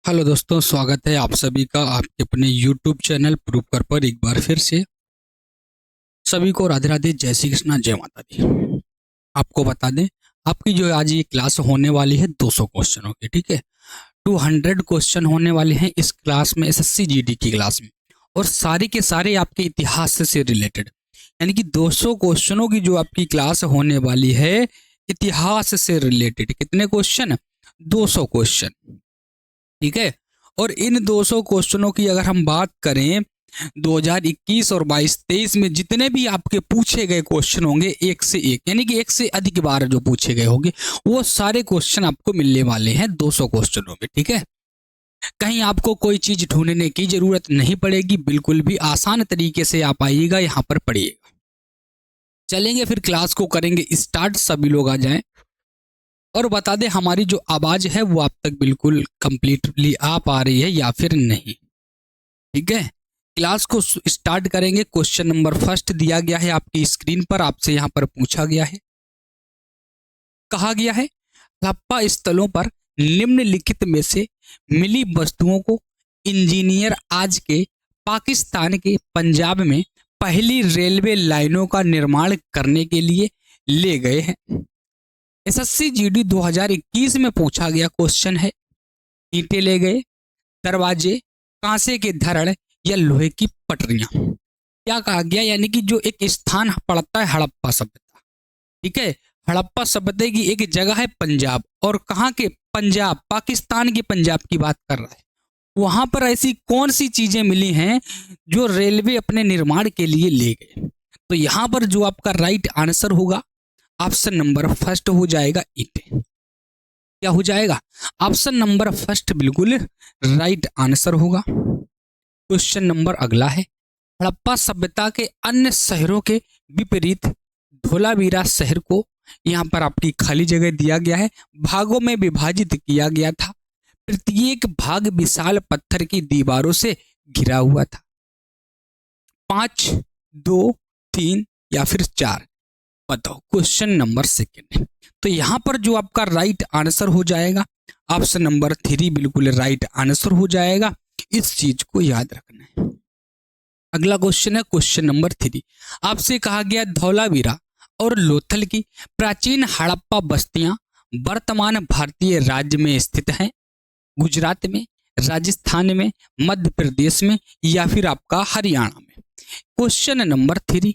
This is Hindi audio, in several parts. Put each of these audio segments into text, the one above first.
हेलो दोस्तों, स्वागत है आप सभी का आपके अपने YouTube चैनल प्रूव कर पर एक बार फिर से। सभी को राधे राधे, जय श्री कृष्णा, जय माता दी। आपको बता दें, आपकी जो आज ये क्लास होने वाली है 200 क्वेश्चनों की, ठीक है। 200 क्वेश्चन होने वाले हैं इस क्लास में, एसएससी जीडी की क्लास में, और सारे के सारे आपके इतिहास से रिलेटेड। यानी कि 200 क्वेश्चनों की जो आपकी क्लास होने वाली है इतिहास से रिलेटेड। कितने क्वेश्चन? 200 क्वेश्चन, ठीक है। और इन 200 क्वेश्चनों की अगर हम बात करें 2021 और 22-23 में जितने भी आपके पूछे गए क्वेश्चन होंगे, एक से एक, यानी कि एक से अधिक बार जो पूछे गए होंगे, वो सारे क्वेश्चन आपको मिलने वाले हैं 200 क्वेश्चनों में, ठीक है। कहीं आपको कोई चीज ढूंढने की जरूरत नहीं पड़ेगी, बिल्कुल भी आसान तरीके से आप आइएगा, यहाँ पर पढ़िएगा। चलेंगे फिर क्लास को करेंगे स्टार्ट। सभी लोग आ जाएं और बता दें हमारी जो आवाज है वो आप तक बिल्कुल कंप्लीटली आ पा रही है या फिर नहीं, ठीक है। क्लास को स्टार्ट करेंगे। क्वेश्चन नंबर फर्स्ट दिया गया है आपकी स्क्रीन पर, आपसे यहां पर पूछा गया है, कहा गया है हड़प्पा स्थलों पर निम्नलिखित में से मिली वस्तुओं को इंजीनियर आज के पाकिस्तान के पंजाब में पहली रेलवे लाइनों का निर्माण करने के लिए ले गए हैं। एसएससी जीडी 2021 में पूछा गया क्वेश्चन है। ईंटें ले गए, दरवाजे, कांसे के धरण या लोहे की पटरियां। क्या कहा गया? यानी कि जो एक स्थान पड़ता है हड़प्पा सभ्यता, ठीक है। हड़प्पा सभ्यता की एक जगह है पंजाब, और कहाँ के? पंजाब, पाकिस्तान के पंजाब की बात कर रहा है। वहां पर ऐसी कौन सी चीजें मिली हैं जो रेलवे अपने निर्माण के लिए ले गए? तो यहां पर जो आपका राइट आंसर होगा ऑप्शन नंबर फर्स्ट हो जाएगा, ईंटें। क्या हो जाएगा? ऑप्शन नंबर फर्स्ट बिल्कुल राइट आंसर होगा। क्वेश्चन नंबर अगला है, हड़प्पा सभ्यता के अन्य शहरों के विपरीत धोलावीरा शहर को, यहां पर आपकी खाली जगह दिया गया है, भागों में विभाजित किया गया था। प्रत्येक भाग विशाल पत्थर की दीवारों से घिरा हुआ था। 5, 2, 3 या फिर 4? बताओ। क्वेश्चन नंबर सेकेंड है। तो यहां पर जो आपका राइट आंसर हो जाएगा ऑप्शन नंबर 3 बिल्कुल राइट आंसर हो जाएगा। इस चीज को याद रखना है। अगला क्वेश्चन है क्वेश्चन नंबर 3। आपसे कहा गया धौलावीरा और लोथल की प्राचीन हड़प्पा बस्तियां वर्तमान भारतीय राज्य में स्थित हैं। गुजरात में, राजस्थान में, मध्य प्रदेश में या फिर आपका हरियाणा में? क्वेश्चन नंबर 3,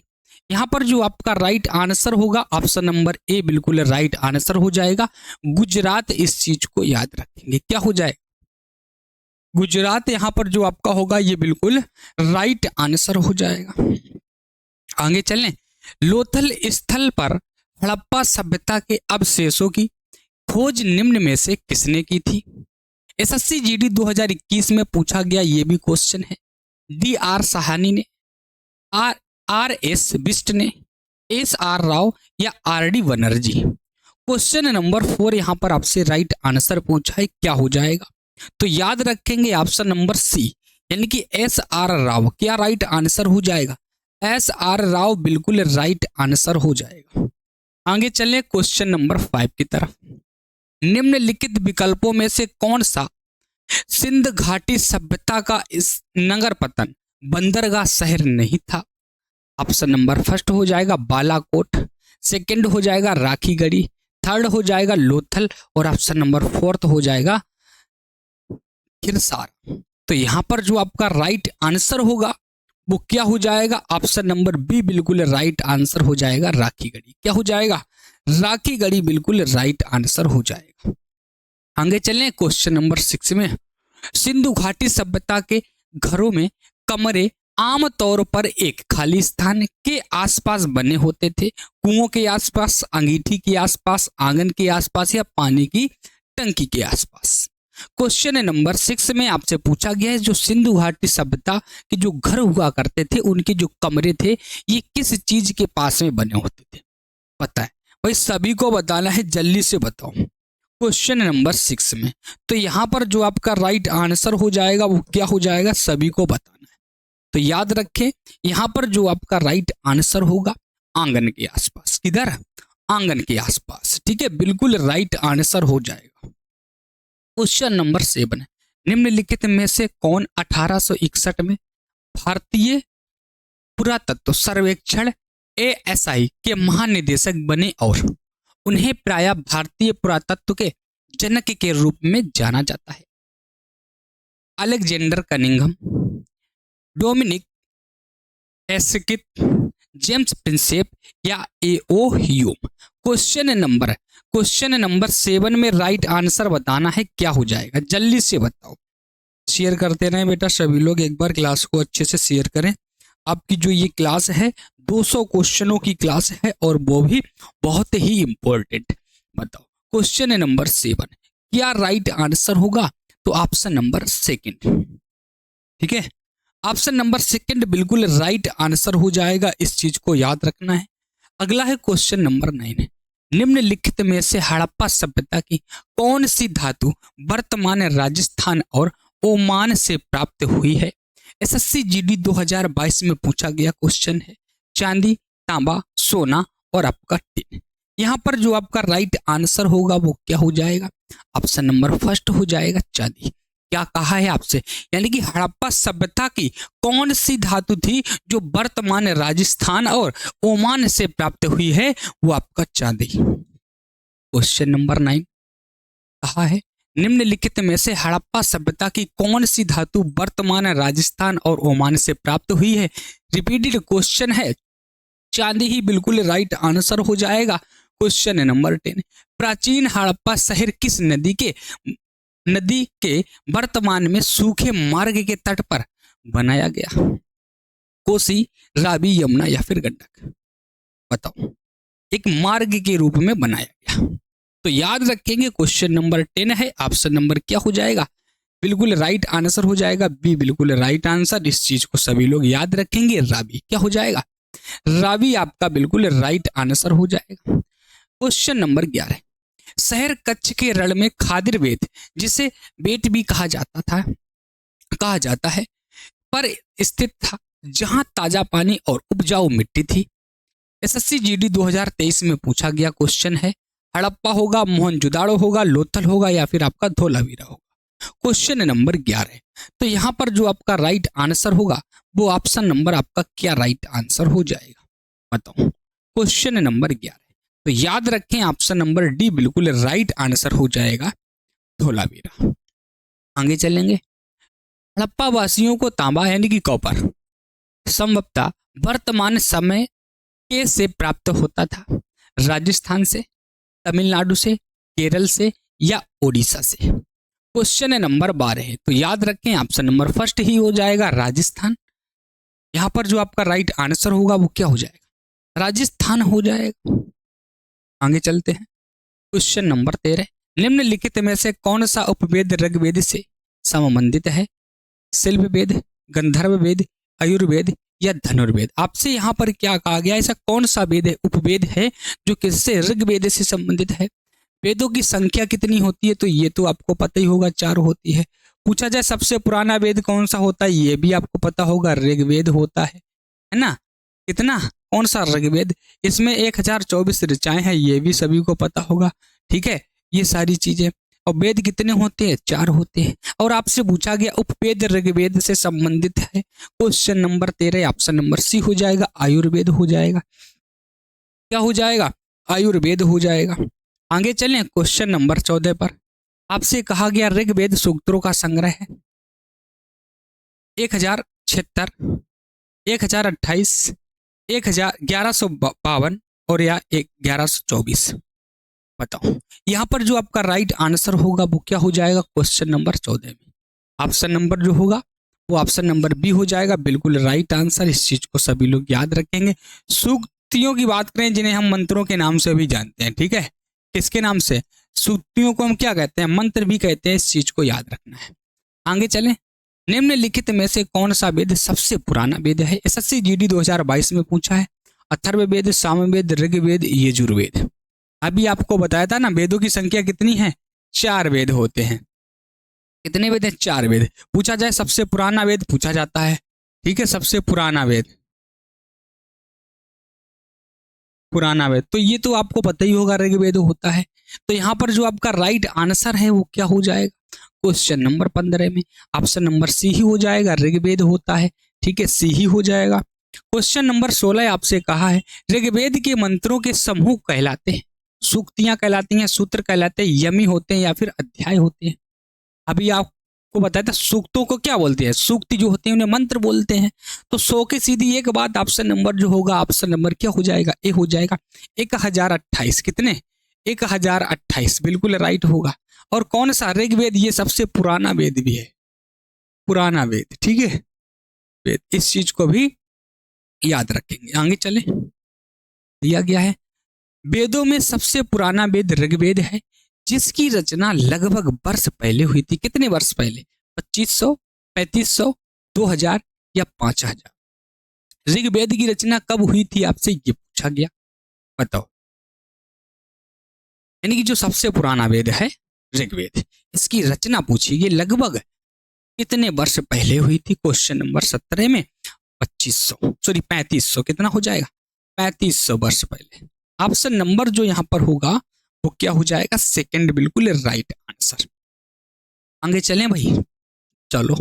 यहां पर जो आपका राइट आंसर होगा ऑप्शन नंबर ए बिल्कुल राइट आंसर हो जाएगा। गुजरात, इस चीज को याद रखेंगे। क्या हो जाए? गुजरात यहां पर जो आपका होगा ये बिल्कुल राइट आंसर हो जाएगा। आगे चलें। लोथल स्थल पर हड़प्पा सभ्यता के अवशेषों की खोज निम्न में से किसने की थी? एसएससी जीडी 2021 में पूछा गया ये भी क्वेश्चन है। डी आर साहनी ने, आर आर एस बिस्ट ने, एस आर राव या R D Banerjee? Question number 4 यहां पर आपसे राइट आंसर पूछा है, क्या हो जाएगा? तो याद रखेंगे ऑप्शन नंबर सी, यानी कि एस आर राव। क्या राइट आंसर हो जाएगा? एस आर राव बिल्कुल राइट आंसर हो जाएगा। आगे चलें क्वेश्चन नंबर 5 की तरफ। निम्नलिखित विकल्पों में से कौन सा सिंध घाटी सभ्यता का इस नगर पतन बंदरगाह शहर नहीं था? ऑप्शन नंबर फर्स्ट हो जाएगा बालाकोट, सेकंड हो जाएगा राखीगढ़ी, थर्ड हो जाएगा लोथल, और ऑप्शन नंबर फोर्थ हो जाएगा हिरसार। तो यहां पर जो आपका राइट आंसर होगा वो क्या हो जाएगा? ऑप्शन नंबर बी बिल्कुल राइट आंसर हो जाएगा, राखीगढ़ी। क्या हो जाएगा? राखीगढ़ी बिल्कुल राइट आंसर हो जाएगा। आगे चलें क्वेश्चन नंबर 6 में। सिंधु घाटी सभ्यता के घरों में कमरे आमतौर पर एक खाली स्थान के आसपास बने होते थे। कुओं के आसपास, अंगीठी के आसपास, आंगन के आसपास या पानी की टंकी के आसपास? क्वेश्चन नंबर 6 में आपसे पूछा गया है जो सिंधु घाटी सभ्यता के जो घर हुआ करते थे, उनके जो कमरे थे, ये किस चीज के पास में बने होते थे? पता है भाई, सभी को बताना है, जल्दी से बताओ। क्वेश्चन नंबर 6 में तो यहां पर जो आपका राइट आंसर हो जाएगा वो क्या हो जाएगा? सभी को बताना है। तो याद रखें, यहां पर जो आपका राइट आंसर होगा आंगन के आसपास। किधर? आंगन के आसपास, ठीक है, बिल्कुल राइट आंसर हो जाएगा। क्वेश्चन नंबर 7 है, निम्नलिखित में से कौन 1861 में भारतीय पुरातत्व सर्वेक्षण ASI के महानिदेशक बने और उन्हें प्रायः भारतीय पुरातत्व के जनक के रूप में जाना जाता है? Alexander Cunningham, Dominic Asquith, James Prinsep या A.O. ह्यूम? क्वेश्चन नंबर 7 में राइट आंसर बताना है, क्या हो जाएगा जल्दी से बताओ। शेयर करते रहें बेटा सभी लोग, एक बार क्लास को अच्छे से शेयर करें। आपकी जो ये क्लास है 200 क्वेश्चनों की क्लास है और वो भी बहुत ही इंपॉर्टेंट। बताओ क्वेश्चन नंबर 7 क्या राइट आंसर होगा? तो ऑप्शन नंबर 2, ठीक है, ऑप्शन नंबर 2 बिल्कुल राइट आंसर हो जाएगा, इस चीज को याद रखना है। अगला है क्वेश्चन नंबर 9, निम्नलिखित में से हड़प्पा सभ्यता की कौन सी धातु वर्तमान राजस्थान और ओमान से प्राप्त हुई है? SSC GD 2022 में पूछा गया क्वेश्चन है। चांदी, तांबा, सोना और आपका टिन। यहाँ पर जो आपका राइट आंसर होगा वो क्या हो जाएगा? ऑप्शन नंबर 1 हो जाएगा, चांदी। क्या कहा है आपसे, यानी कि हड़प्पा सभ्यता की कौन सी धातु थी जो वर्तमान राजस्थान और ओमान से प्राप्त हुई है? वो आपका चांदी। क्वेश्चन नंबर 9 कहा है निम्नलिखित में से हड़प्पा सभ्यता की कौन सी धातु वर्तमान राजस्थान और ओमान से प्राप्त हुई है? रिपीटेड क्वेश्चन है, चांदी ही बिल्कुल राइट आंसर हो जाएगा। क्वेश्चन नंबर 10 प्राचीन हड़प्पा शहर किस नदी के वर्तमान में सूखे मार्ग के तट पर बनाया गया? कोसी, रावी, यमुना या फिर गंडक? बताओ, एक मार्ग के रूप में बनाया गया। तो याद रखेंगे क्वेश्चन नंबर 10 है, ऑप्शन नंबर क्या हो जाएगा? बिल्कुल राइट आंसर हो जाएगा, बी बिल्कुल राइट आंसर। इस चीज को सभी लोग याद रखेंगे, रावी क्या हो जाएगा? रावी आपका बिल्कुल राइट आंसर हो जाएगा। क्वेश्चन नंबर 11 शहर कच्छ के रण में खादिर वेद, जिसे बेट भी कहा जाता है, पर स्थित था, जहां ताजा पानी और उपजाऊ मिट्टी थी। SSC GD 2023 में पूछा गया क्वेश्चन है। हड़प्पा होगा, मोहनजोदाड़ो होगा, लोथल होगा या फिर आपका धोलावीरा होगा? Question number 11। तो यहाँ पर जो आपका राइट आंसर होगा वो ऑप्शन नंबर आपका क्या राइट आंसर हो जाएगा? बताओ, क्वेश्चन नंबर 11। तो याद रखें ऑप्शन नंबर डी बिल्कुल राइट आंसर हो जाएगा, धोलावीरा। आगे चलेंगे। हड़प्पा वासियों को तांबा यानी कि कॉपर संभवतः वर्तमान समय के से प्राप्त होता था? राजस्थान से, तमिलनाडु से, केरल से या ओडिशा से? क्वेश्चन नंबर 12 है, तो याद रखें ऑप्शन नंबर 1 ही हो जाएगा, राजस्थान। यहां पर जो आपका राइट आंसर होगा वो क्या हो जाएगा? राजस्थान हो जाएगा। आगे चलते हैं। क्वेश्चन नंबर 13 निम्नलिखित में से कौन सा उपवेद ऋग्वेद से संबंधित है? शिल्प वेद, गंधर्व वेद, आयुर्वेद या धनुर्वेद? आपसे यहाँ पर क्या कहा गया, ऐसा कौन सा वेद है, उपवेद है जो किससे? ऋग्वेद से संबंधित है। वेदों की संख्या कितनी होती है? तो ये तो आपको पता ही होगा, 4 होती है। पूछा जाए सबसे पुराना वेद कौन सा होता है, ये भी आपको पता होगा, ऋग्वेद होता है ना? कितना, कौन सा? ऋग्वेद। इसमें 1024 ऋचाएं हैं, ये भी सभी को पता होगा, ठीक है, ये सारी चीजें। और वेद कितने होते हैं? 4 होते हैं। और आपसे पूछा गया उपवेद ऋग्वेद से संबंधित है। Question number 13 option number C हो जाएगा, आयुर्वेद हो जाएगा। क्या हो जाएगा? आयुर्वेद हो जाएगा। आगे चलें क्वेश्चन नंबर 14 पर। आपसे कहा गया ऋग्वेद सूक्तों का संग्रह है 1076, 1028, 1152 और या 1124? बताओ, यहाँ पर जो आपका राइट आंसर होगा वो क्या हो जाएगा? क्वेश्चन नंबर 14 में ऑप्शन नंबर जो होगा वो ऑप्शन नंबर बी हो जाएगा, बिल्कुल राइट आंसर। इस चीज को सभी लोग याद रखेंगे। सूक्तियों की बात करें जिन्हें हम मंत्रों के नाम से भी जानते हैं, ठीक है, किसके नाम से? सूक्तियों को हम क्या कहते हैं? मंत्र भी कहते हैं, इस चीज को याद रखना है। आगे चलें। निम्नलिखित में से कौन सा वेद सबसे पुराना वेद है? SSC GD 2022 में पूछा है। अथर्ववेद, सामवेद, ऋग्वेद, यजुर्वेद। अभी आपको बताया था ना वेदों की संख्या कितनी है? 4 वेद होते हैं। कितने वेद हैं? 4 वेद। पूछा जाए सबसे पुराना वेद पूछा जाता है, ठीक है, सबसे पुराना वेद, पुराना वेद, तो ये तो आपको पता ही होगा, ऋग्वेद होता है। तो यहाँ पर जो आपका राइट आंसर है वो क्या हो जाएगा? क्वेश्चन नंबर 15 में ऑप्शन नंबर सी ही हो जाएगा, ऋग्वेद होता है। ठीक है, सी ही हो जाएगा। क्वेश्चन नंबर 16 आपसे कहा है ऋग्वेद के मंत्रों के समूह कहलाते हैं, सूक्तियां कहलाती हैं, सूत्र कहलाते हैं, यमी होते हैं या फिर अध्याय होते हैं। अभी आपको बताया था सूक्तों को क्या बोलते हैं, सूक्ति जो होते हैं उन्हें मंत्र बोलते हैं। तो 100 की सीधी एक बात, ऑप्शन नंबर जो होगा, ऑप्शन नंबर क्या हो जाएगा, ए हो जाएगा। 1028 कितने, 1028 बिल्कुल राइट होगा। और कौन सा, ऋग्वेद, ये सबसे पुराना वेद भी है, पुराना वेद। ठीक है, वेद, इस चीज को भी याद रखेंगे। आगे चले, दिया गया है वेदों में सबसे पुराना वेद ऋग्वेद है, जिसकी रचना लगभग वर्ष पहले हुई थी। कितने वर्ष पहले, 2500, 3500, 2000 या 5000। ऋग्वेद की रचना कब हुई थी आपसे ये पूछा गया, बताओ। यानी कि जो सबसे पुराना वेद है ऋग्वेद, इसकी रचना पूछी गई लगभग कितने वर्ष पहले हुई थी। क्वेश्चन नंबर 17 में 2500 सॉरी 3500 कितना हो जाएगा, 3500 वर्ष पहले। ऑप्शन नंबर जो यहां पर होगा वो क्या हो जाएगा, सेकंड, बिल्कुल राइट आंसर। आगे चलें भाई, चलो।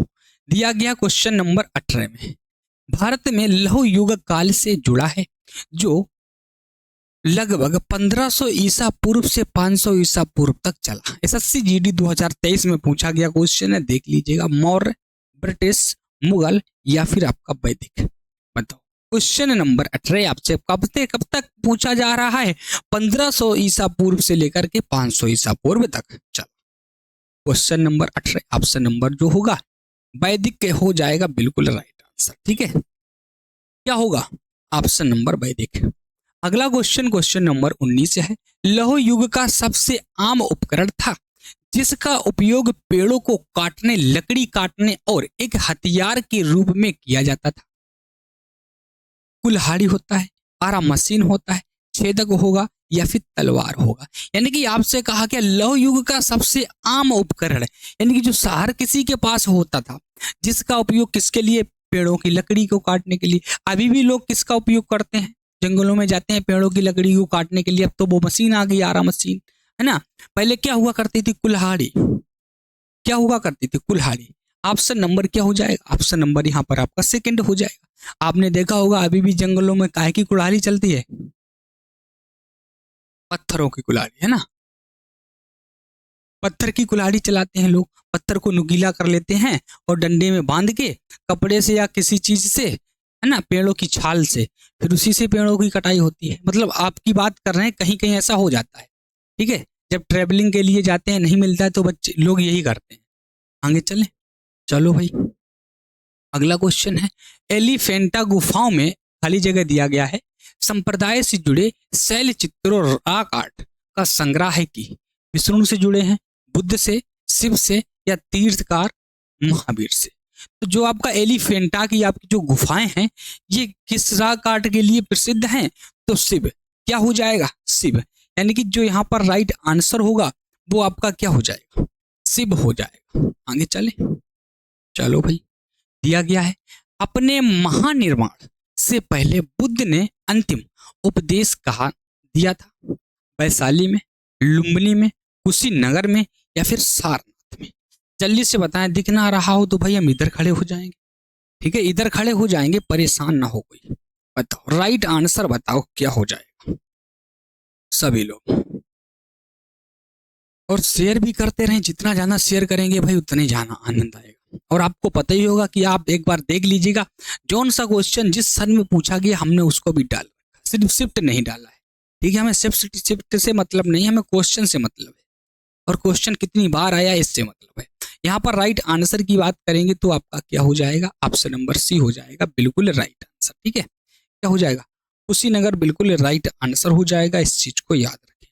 दिया गया क्वेश्चन नंबर 18 में भारत में लौह युग काल से जुड़ा है, जो लगभग 1500 ईसा पूर्व से 500 ईसा पूर्व तक चला। एसएससी जीडी 2023 में पूछा गया क्वेश्चन है, देख लीजिएगा। मौर्य, ब्रिटिश, मुगल या फिर आपका वैदिक, बताओ। क्वेश्चन नंबर 18 आपसे कब तक पूछा जा रहा है, 1500 ईसा पूर्व से लेकर के 500 ईसा पूर्व तक चला। क्वेश्चन नंबर 18 ऑप्शन नंबर जो होगा वैदिक के हो जाएगा, बिल्कुल राइट आंसर। ठीक है, क्या होगा, ऑप्शन नंबर वैदिक। अगला क्वेश्चन नंबर 19 है लौह युग का सबसे आम उपकरण था, जिसका उपयोग पेड़ों को काटने, लकड़ी काटने और एक हथियार के रूप में किया जाता था। कुल्हाड़ी होता है, आरा मशीन होता है, छेदक होगा या फिर तलवार होगा। यानी कि आपसे कहा कि लौह युग का सबसे आम उपकरण, यानी कि जो हर किसी के पास होता था, जिसका उपयोग किसके लिए, पेड़ों की लकड़ी को काटने के लिए। अभी भी लोग किसका उपयोग करते हैं, जंगलों में जाते हैं पेड़ों की लकड़ी को काटने के लिए। अब तो वो मशीन आ गई, आरा मशीन, है ना। पहले क्या हुआ करती थी, कुल्हाड़ी, क्या हुआ करती थी, कुल्हाड़ी। ऑप्शन नंबर क्या हो जाएगा, ऑप्शन नंबर यहाँ पर आपका सेकंड हो जाएगा। आपने देखा होगा अभी भी जंगलों में काहे की कुल्हाड़ी चलती है, पत्थरों की कुल्हाड़ी, है ना। पत्थर की कुल्हाड़ी चलाते हैं लोग, पत्थर को नुकीला कर लेते हैं और डंडे में बांध के कपड़े से या किसी चीज से, है ना, पेड़ों की छाल से, फिर उसी से पेड़ों की कटाई होती है। मतलब आपकी बात कर रहे हैं, कहीं कहीं ऐसा हो जाता है। ठीक है, जब ट्रेवलिंग के लिए जाते हैं, नहीं मिलता है, तो बच्चे लोग यही करते हैं। आगे चलें, चलो भाई। अगला क्वेश्चन है एलिफेंटा गुफाओं में, खाली जगह दिया गया है, संप्रदाय से जुड़े शैल चित्रों, रॉक आर्ट का संग्रह है कि विष्णु से जुड़े हैं, बुद्ध से, शिव से या तीर्थकार महावीर से। तो जो आपका एलिफेंटा की आपकी जो गुफाएं हैं, ये किस रॉक आर्ट के लिए प्रसिद्ध हैं, तो शिव। क्या हो जाएगा, शिव। यानी कि जो यहाँ पर राइट आंसर होगा वो आपका क्या हो जाएगा, शिव हो जाएगा। आगे चले, चलो भाई। दिया गया है अपने महानिर्वाण से पहले बुद्ध ने अंतिम उपदेश कहा दिया था, वैशाली में, लुम्बिनी में, कुशीनगर में या फिर सारनाथ में। जल्दी से बताएं, दिख ना रहा हो तो भाई हम इधर खड़े हो जाएंगे। ठीक है, इधर खड़े हो जाएंगे, परेशान ना हो कोई। बताओ राइट आंसर, बताओ क्या हो जाएगा सभी लोग। और शेयर भी करते रहें, जितना ज्यादा शेयर करेंगे भाई उतने ज्यादा आनंद आएगा। और आपको पता ही होगा कि आप एक बार देख लीजिएगा, जौन सा क्वेश्चन जिस सन में पूछा गया हमने उसको भी डाल रखा, सिर्फ शिफ्ट नहीं डाला है। ठीक है, हमें शिफ्ट से मतलब नहीं, हमें क्वेश्चन से मतलब है, और क्वेश्चन कितनी बार आया इससे मतलब है। यहाँ पर राइट आंसर की बात करेंगे तो आपका क्या हो जाएगा, ऑप्शन नंबर सी हो जाएगा, बिल्कुल राइट आंसर। ठीक है, क्या हो जाएगा, कुशीनगर, बिल्कुल राइट आंसर हो जाएगा। इस चीज को याद रखें।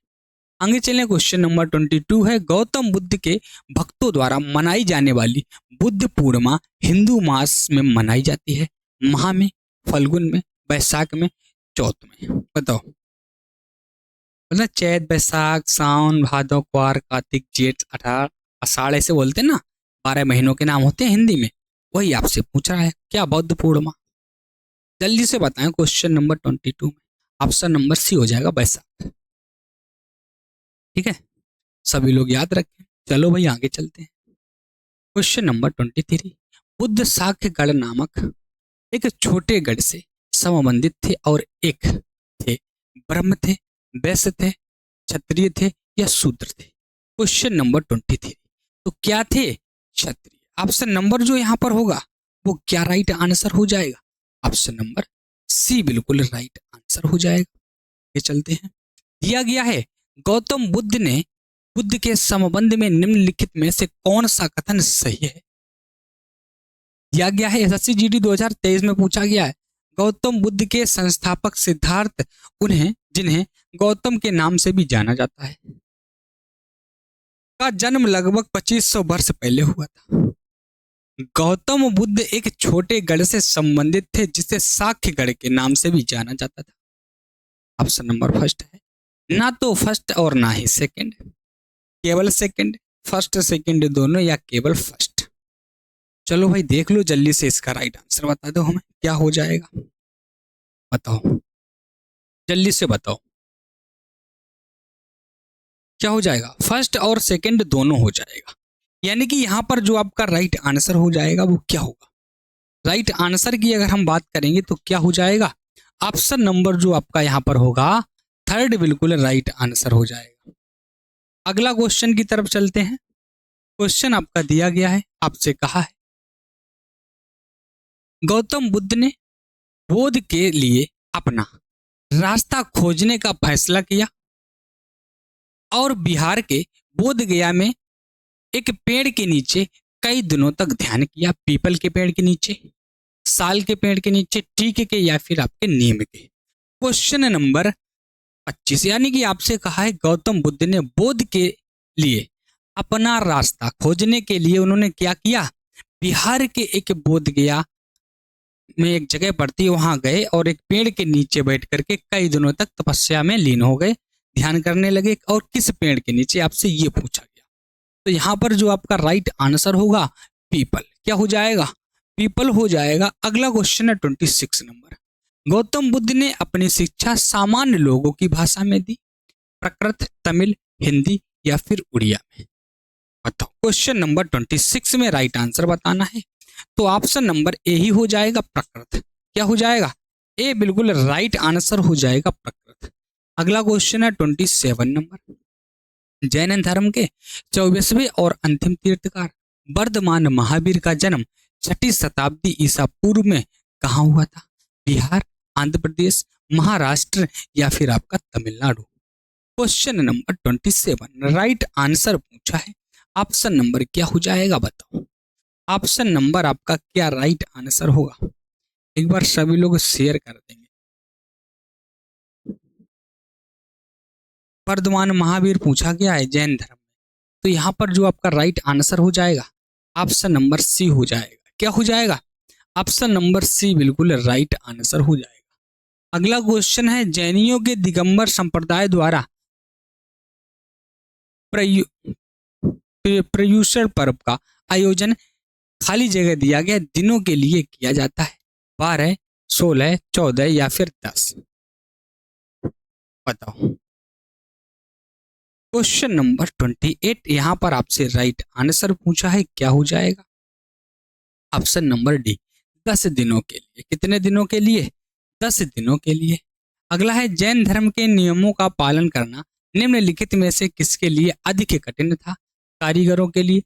आगे चलें, क्वेश्चन नंबर 22 है गौतम बुद्ध के भक्तों द्वारा मनाई जाने वाली बुद्ध पूर्णिमा हिंदू मास में मनाई जाती है, माह में, फल्गुन में, वैशाख में, चौथ में। बताओ, मतलब चैत, बैसाख, सावन, भादो, क्वार, कार्तिक, जेठ, अठार, आषाढ़, ऐसे बोलते हैं ना, 12 महीनों के नाम होते हैं हिंदी में। वही आपसे पूछ रहा है, क्या बुद्ध पूर्णिमा। जल्दी से बताएं, क्वेश्चन नंबर 22 में ऑप्शन नंबर सी हो जाएगा, बैसाख। ठीक है, सभी लोग याद रखें। चलो भाई आगे चलते हैं। क्वेश्चन नंबर 23, बुद्ध साक्यगढ़ नामक एक छोटे गढ़ से संबंधित थे और एक थे ब्रह्म थे, वैश्य थे, क्षत्रिय थे या शूद्र थे। क्वेश्चन नंबर 23, तो क्या थे? क्षत्रिय। ऑप्शन नंबर जो यहाँ पर होगा वो क्या राइट आंसर हो जाएगा? ऑप्शन नंबर सी बिल्कुल राइट आंसर हो जाएगा। ये चलते हैं, दिया गया है गौतम बुद्ध के संबंध में निम्नलिखित में से कौन सा कथन सही है? दिया गया है एसएससी जीडी 2023 में पूछा गया है गौतम बुद्ध के संस्थापक सिद्धार्थ उन्हें जिन्हें गौतम के नाम से भी जाना जाता है का जन्म लगभग 2500 वर्ष पहले हुआ था। गौतम बुद्ध एक छोटे गढ़ से संबंधित थे जिसे साक्यगढ़ के नाम से भी जाना जाता था। ऑप्शन नंबर फर्स्ट है, ना तो फर्स्ट और ना ही सेकंड, केवल सेकंड, फर्स्ट सेकंड दोनों या केवल फर्स्ट। चलो भाई देख लो जल्दी से, इसका राइट आंसर बता दो हमें क्या हो जाएगा, बताओ जल्दी से बताओ क्या हो जाएगा? फर्स्ट और सेकंड दोनों हो जाएगा, यानी कि यहां पर जो आपका राइट आंसर हो जाएगा वो क्या होगा? राइट आंसर की अगर हम बात करेंगे तो क्या हो जाएगा? ऑप्शन नंबर जो आपका यहां पर होगा थर्ड बिल्कुल राइट आंसर हो जाएगा। अगला क्वेश्चन की तरफ चलते हैं। क्वेश्चन आपका दिया गया है, आपसे कहा है गौतम बुद्ध ने बोध के लिए अपना रास्ता खोजने का फैसला किया और बिहार के बोध गया में एक पेड़ के नीचे कई दिनों तक ध्यान किया। पीपल के पेड़ के नीचे, साल के पेड़ के नीचे, टीके के या फिर आपके नीम के। क्वेश्चन नंबर 25, यानी कि आपसे कहा है गौतम बुद्ध ने बोध के लिए अपना रास्ता खोजने के लिए उन्होंने क्या किया? बिहार के एक बोध गया में एक जगह पड़ती है वहां गए और एक पेड़ के नीचे बैठ करके कई दिनों तक तपस्या में लीन हो गए, ध्यान करने लगे। और किस पेड़ के नीचे, आपसे ये पूछा गया। तो यहाँ पर जो आपका राइट आंसर होगा पीपल। क्या हो जाएगा? पीपल हो जाएगा। अगला क्वेश्चन है 26 नंबर, गौतम बुद्ध ने अपनी शिक्षा सामान्य लोगों की भाषा में दी, प्राकृत, तमिल, हिंदी या फिर उड़िया में? बताओ। क्वेश्चन नंबर 26 में राइट आंसर बताना है, तो ऑप्शन नंबर ए ही हो जाएगा प्राकृत। क्या हो जाएगा? ए बिल्कुल राइट आंसर हो जाएगा प्राकृत। अगला क्वेश्चन है 27 नंबर, जैन धर्म के 24वें और अंतिम तीर्थकार वर्धमान महावीर का जन्म 6वीं शताब्दी ईसा पूर्व में कहाँ हुआ था? बिहार, आंध्र प्रदेश, महाराष्ट्र या फिर आपका Tamil Nadu? Question number 27 right answer पूछा है, ऑप्शन नंबर क्या हो जाएगा बताओ? ऑप्शन नंबर आपका क्या राइट आंसर होगा? एक बार सभी लोग शेयर कर देंगे। वर्धमान महावीर पूछा गया है जैन धर्म में, तो यहाँ पर जो आपका राइट आंसर हो जाएगा ऑप्शन नंबर सी हो जाएगा। क्या हो जाएगा? ऑप्शन नंबर सी बिल्कुल राइट आंसर हो जाएगा। अगला क्वेश्चन है, जैनियों के दिगंबर संप्रदाय द्वारा पर्युषण पर्व का आयोजन खाली जगह दिया गया दिनों के लिए किया जाता है, 12, 16, 14 या फिर 10? बताओ। क्वेश्चन नंबर 28 यहां पर आपसे राइट आंसर पूछा है, क्या हो जाएगा? ऑप्शन नंबर डी 10 दिनों के लिए। कितने दिनों के लिए? 10 दिनों के लिए। अगला है, जैन धर्म के नियमों का पालन करना निम्नलिखित में से किसके लिए अधिक कठिन था? कारीगरों के लिए,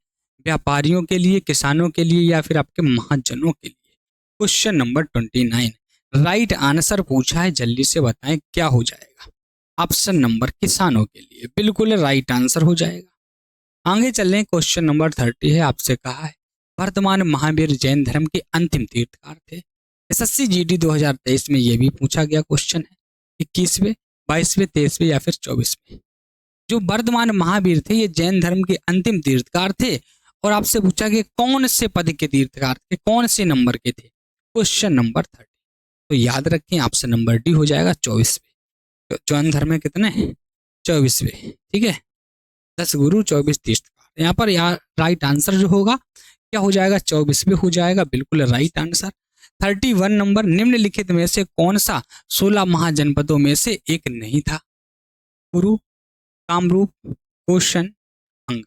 व्यापारियों के लिए, किसानों के लिए या फिर आपके महाजनों के लिए? क्वेश्चन नंबर 29 राइट आंसर पूछा है, जल्दी से बताएं क्या हो जाएगा? ऑप्शन नंबर किसानों के लिए बिल्कुल राइट आंसर हो जाएगा। आगे चल रहे हैं, क्वेश्चन नंबर 30 है, आपसे कहा है वर्धमान महावीर जैन धर्म के अंतिम तीर्थकार थे। एसएससी जीडी 2023 में यह भी पूछा गया क्वेश्चन है, 21वें, 22वें, 23वें या फिर 24वें? जो वर्धमान महावीर थे ये जैन धर्म के अंतिम तीर्थकार थे और आपसे पूछा गया कौन से पद के तीर्थकार थे, कौन से नंबर के थे? Question number 30। तो याद रखें ऑप्शन नंबर डी हो जाएगा 24वें। जैन धर्म में कितने हैं? 24वें। ठीक है, 10 गुरु 24 तीर्थकार। यहाँ पर यार राइट आंसर जो होगा क्या हो जाएगा? 24वें हो जाएगा बिल्कुल राइट आंसर। 31 नंबर, निम्नलिखित में से कौन सा 16 महाजनपदों में से एक नहीं था? कुरु, कामरूप, कोशन, अंग?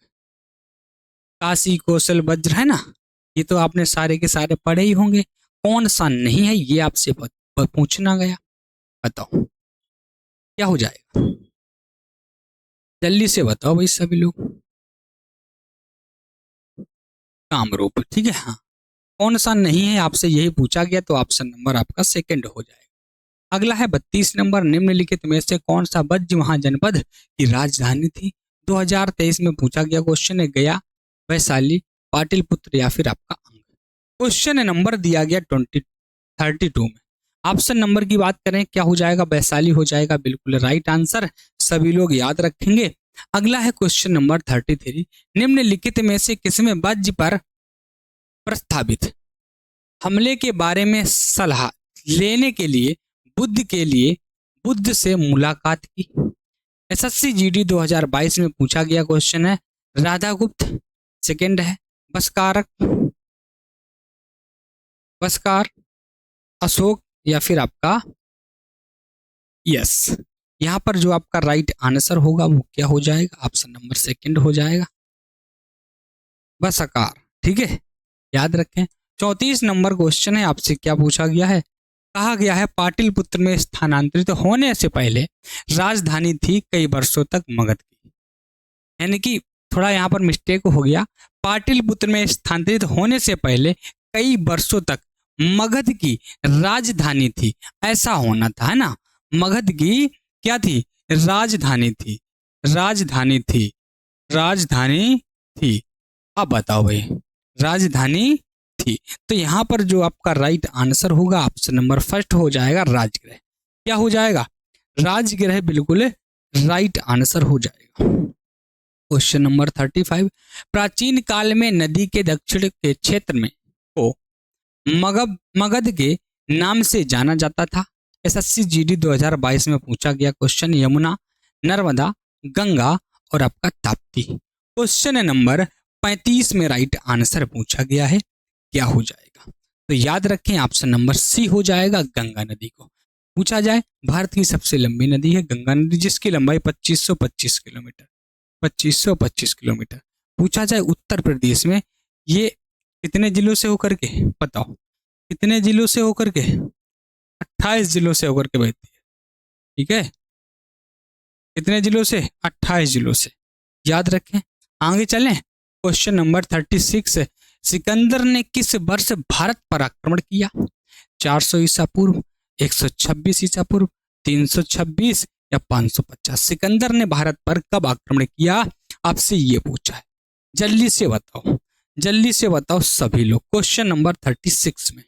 काशी कौशल वज्र है ना, ये तो आपने सारे के सारे पढ़े ही होंगे। कौन सा नहीं है ये आपसे पूछना गया, बताओ क्या हो जाएगा, जल्दी से बताओ भाई सभी लोग। कामरूप, ठीक है हाँ। कौन सा नहीं है आपसे यही पूछा गया, तो ऑप्शन नंबर आपका सेकंड हो जाएगा। अगला है 32 नंबर, निम्नलिखित में से कौन सा वज्र जनपद की राजधानी थी। 2023 में पूछा गया क्वेश्चन है, गया, वैशाली, पाटलिपुत्र या फिर आपका अंग। क्वेश्चन नंबर दिया गया 32 में। ऑप्शन नंबर की बात करें क्या हो जाएगा, वैशाली हो जाएगा बिल्कुल राइट आंसर, सभी लोग याद रखेंगे। अगला है क्वेश्चन नंबर 33, निम्नलिखित में से किसमें वज्र पर प्रस्तावित हमले के बारे में सलाह लेने के लिए बुद्ध से मुलाकात की। एसएससी जीडी 2022 में पूछा गया क्वेश्चन है, राधागुप्त, सेकंड है बस्कार, अशोक या फिर आपका यस। यहां पर जो आपका राइट आंसर होगा वो क्या हो जाएगा, ऑप्शन नंबर सेकंड हो जाएगा, बस्कार, ठीक है याद रखें। 34 नंबर क्वेश्चन है, आपसे क्या पूछा गया है, कहा गया है पाटलिपुत्र में स्थानांतरित होने से पहले राजधानी थी कई वर्षों तक मगध की, यानी कि थोड़ा यहाँ पर मिस्टेक हो गया, पाटलिपुत्र में स्थानांतरित होने से पहले कई वर्षों तक मगध की राजधानी थी, ऐसा होना था, है ना। मगध की क्या थी, राजधानी थी, राजधानी थी। अब बताओ भाई, राजधानी थी, तो यहां पर जो आपका राइट आंसर होगा ऑप्शन नंबर फर्स्ट हो जाएगा, राजगृह। क्या हो जाएगा, राजगृह बिल्कुल राइट आंसर हो जाएगा। क्वेश्चन नंबर 35, प्राचीन काल में नदी के दक्षिण के क्षेत्र में को मगध के नाम से जाना जाता था। एसएससी जीडी 2022 में पूछा गया क्वेश्चन, यमुना, नर्मदा, गंगा और आपका ताप्ती। क्वेश्चन नंबर 35 में राइट आंसर पूछा गया है, क्या हो जाएगा, तो याद रखें ऑप्शन नंबर सी हो जाएगा, गंगा नदी को पूछा जाए। भारत की सबसे लंबी नदी है गंगा नदी, जिसकी लंबाई 2525 किलोमीटर, 2525 किलोमीटर। पूछा जाए उत्तर प्रदेश में ये कितने जिलों से होकर के, बताओ कितने जिलों से होकर के, 28 जिलों से होकर के बहती है, ठीक है, कितने जिलों से, 28 जिलों से, याद रखें। आगे चलें, क्वेश्चन नंबर 36, सिकंदर ने किस वर्ष भारत पर आक्रमण किया। 400 ईसा पूर्व, 126 ईसा पूर्व, 326 या 550। सिकंदर ने भारत पर कब आक्रमण किया, आपसे ये पूछा है, जल्दी से बताओ सभी लोग। क्वेश्चन नंबर 36 में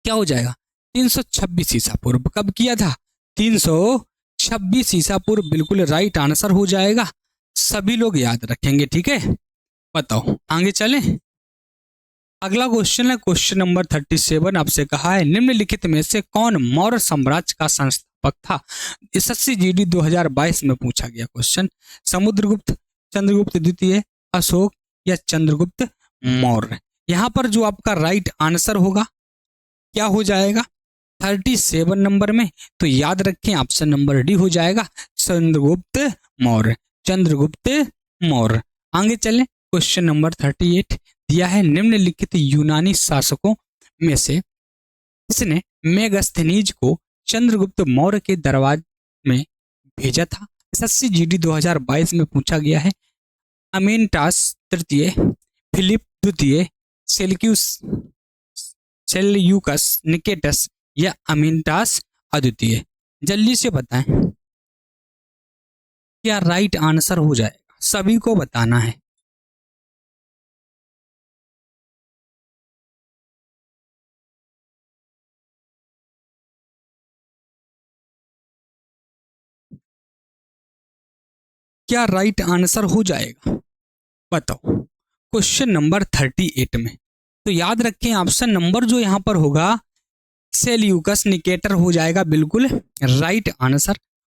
क्या हो जाएगा, 326 ईसा पूर्व। कब किया था, 326 ईसा पूर्व, बिल्कुल राइट आंसर हो जाएगा, सभी लोग याद रखेंगे, ठीक है। बताओ आगे चलें। अगला क्वेश्चन है क्वेश्चन नंबर 37, आपसे कहा है निम्नलिखित में से कौन मौर्य साम्राज्य का संस्थापक था। एसएससी जीडी 2022 में पूछा गया क्वेश्चन, समुद्रगुप्त, चंद्रगुप्त द्वितीय, अशोक या चंद्रगुप्त मौर्य। यहां पर जो आपका राइट आंसर होगा क्या हो जाएगा 37 नंबर में, तो याद रखें ऑप्शन नंबर डी हो जाएगा, चंद्रगुप्त मौर्य। आगे चलें, क्वेश्चन नंबर 38 दिया है, निम्नलिखित यूनानी शासकों में से किसने मेगस्थनीज को चंद्रगुप्त मौर्य के दरबार में भेजा था। एसएससी जीडी 2022 में पूछा गया है, अमीनटास तृतीय, फिलिप द्वितीय, सेल्यूकस निकेटस या अमीनटास अद्वितीय। जल्दी से बताएं क्या राइट आंसर हो जाएगा, सभी को बताना है। क्या राइट आंसर हो जाएगा, बताओ। क्वेश्चन नंबर 38 में तो याद रखें ऑप्शन नंबर जो यहां पर होगा सेल्यूकस निकेटर हो जाएगा, बिल्कुल राइट आंसर।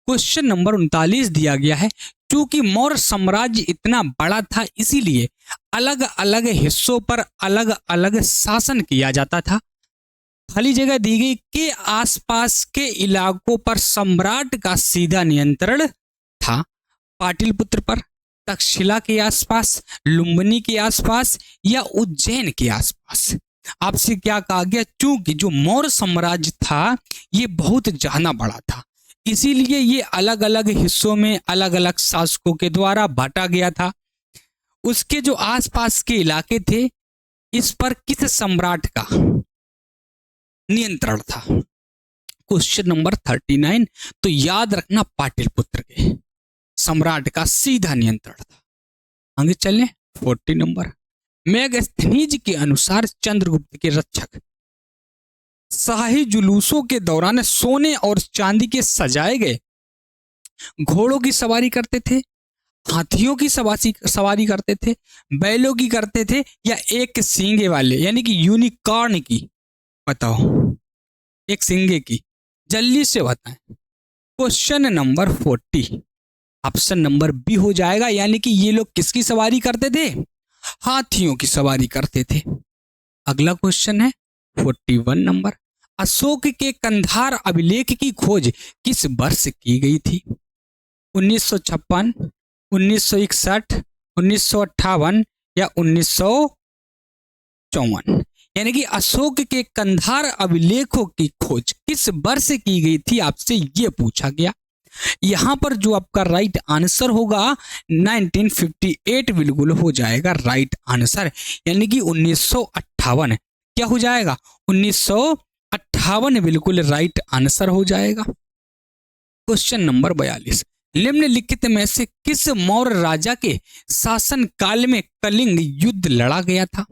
क्वेश्चन नंबर 39 दिया गया है, क्योंकि मौर्य साम्राज्य इतना बड़ा था इसीलिए अलग अलग हिस्सों पर अलग अलग शासन किया जाता था। खाली जगह दी गई के आसपास के इलाकों पर सम्राट का सीधा नियंत्रण था। पाटलिपुत्र पर, तक्षशिला के आसपास, लुम्बिनी के आसपास या उज्जैन के आसपास? आपसे क्या कहा गया? चूंकि जो मौर्य साम्राज्य था ये बहुत ज्यादा बड़ा था, इसीलिए ये अलग अलग हिस्सों में अलग अलग शासकों के द्वारा बांटा गया था। उसके जो आसपास के इलाके थे, इस पर किस सम्राट का नियंत्रण था? Question number 39। तो याद रखना, पाटलिपुत्र के सम्राट का सीधा नियंत्रण था। आगे चलें 40 नंबर। मेगस्थनीज के अनुसार चंद्रगुप्त के रक्षक शाही जुलूसों के दौरान सोने और चांदी के सजाए गए घोड़ों की सवारी करते थे, हाथियों की सवारी करते थे, बैलों की करते थे, या एक सींगे वाले यानी कि यूनिकॉर्न की? बताओ, एक सींगे की। जल्दी से बताएं। Question number 40 option number B हो जाएगा, यानी कि ये लोग किसकी सवारी करते थे? हाथियों की सवारी करते थे। अगला क्वेश्चन है 41 नंबर। अशोक के कंधार अभिलेख की खोज किस वर्ष की गई थी? 1956, 1961, 1958 या 1954? यानी कि अशोक के कंधार अभिलेखों की खोज किस वर्ष की गई थी, आपसे ये पूछा गया। यहां पर जो आपका राइट आंसर होगा 1958 बिल्कुल हो जाएगा राइट आंसर, यानी कि 1958 क्या हो जाएगा? 1958 बिल्कुल राइट आंसर हो जाएगा। Question number 42। निम्नलिखित में से किस मौर्य राजा के शासन काल में कलिंग युद्ध लड़ा गया था?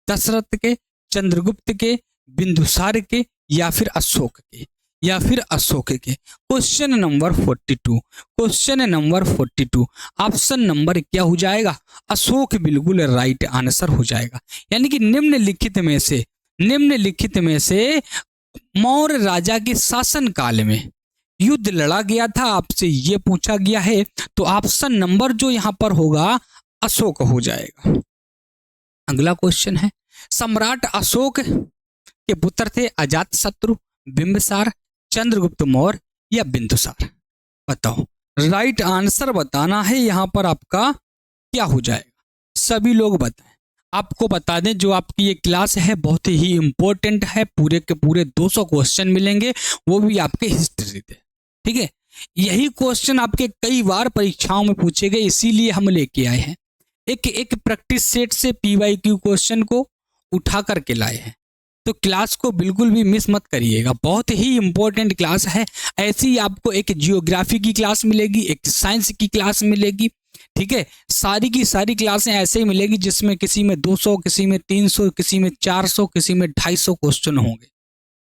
दशरथ के, चंद्रगुप्त के, बिंदुसार के, या फिर अशोक के? Question number 42। Question number 42 option number क्या हो जाएगा? अशोक बिल्कुल राइट आंसर हो जाएगा। यानी कि निम्नलिखित में से मौर्य राजा के शासन काल में युद्ध लड़ा गया था, आपसे ये पूछा गया है। तो ऑप्शन नंबर जो यहां पर होगा अशोक हो जाएगा। अगला क्वेश्चन है, सम्राट अशोक के पुत्र थे अजातशत्रु, बिंबिसार, चंद्रगुप्त मौर्य या बिंदुसार? बताओ, राइट आंसर बताना है। यहां पर आपका क्या हो जाएगा? सभी लोग बताएं। आपको बता दें, जो आपकी ये क्लास है बहुत ही इंपॉर्टेंट है, पूरे के पूरे 200 क्वेश्चन मिलेंगे, वो भी आपके हिस्ट्री से। ठीक है, यही क्वेश्चन आपके कई बार परीक्षाओं में पूछे गए, इसीलिए हम लेके आए हैं। एक एक प्रैक्टिस सेट से PYQ क्वेश्चन को उठा करके लाए हैं। तो क्लास को बिल्कुल भी मिस मत करिएगा, बहुत ही इंपॉर्टेंट क्लास है। ऐसी आपको एक जियोग्राफी की क्लास मिलेगी, एक साइंस की क्लास मिलेगी। ठीक है, सारी की सारी क्लासें ऐसे ही मिलेगी जिसमें किसी में 200, किसी में 300, किसी में 400, किसी में 250 क्वेश्चन होंगे,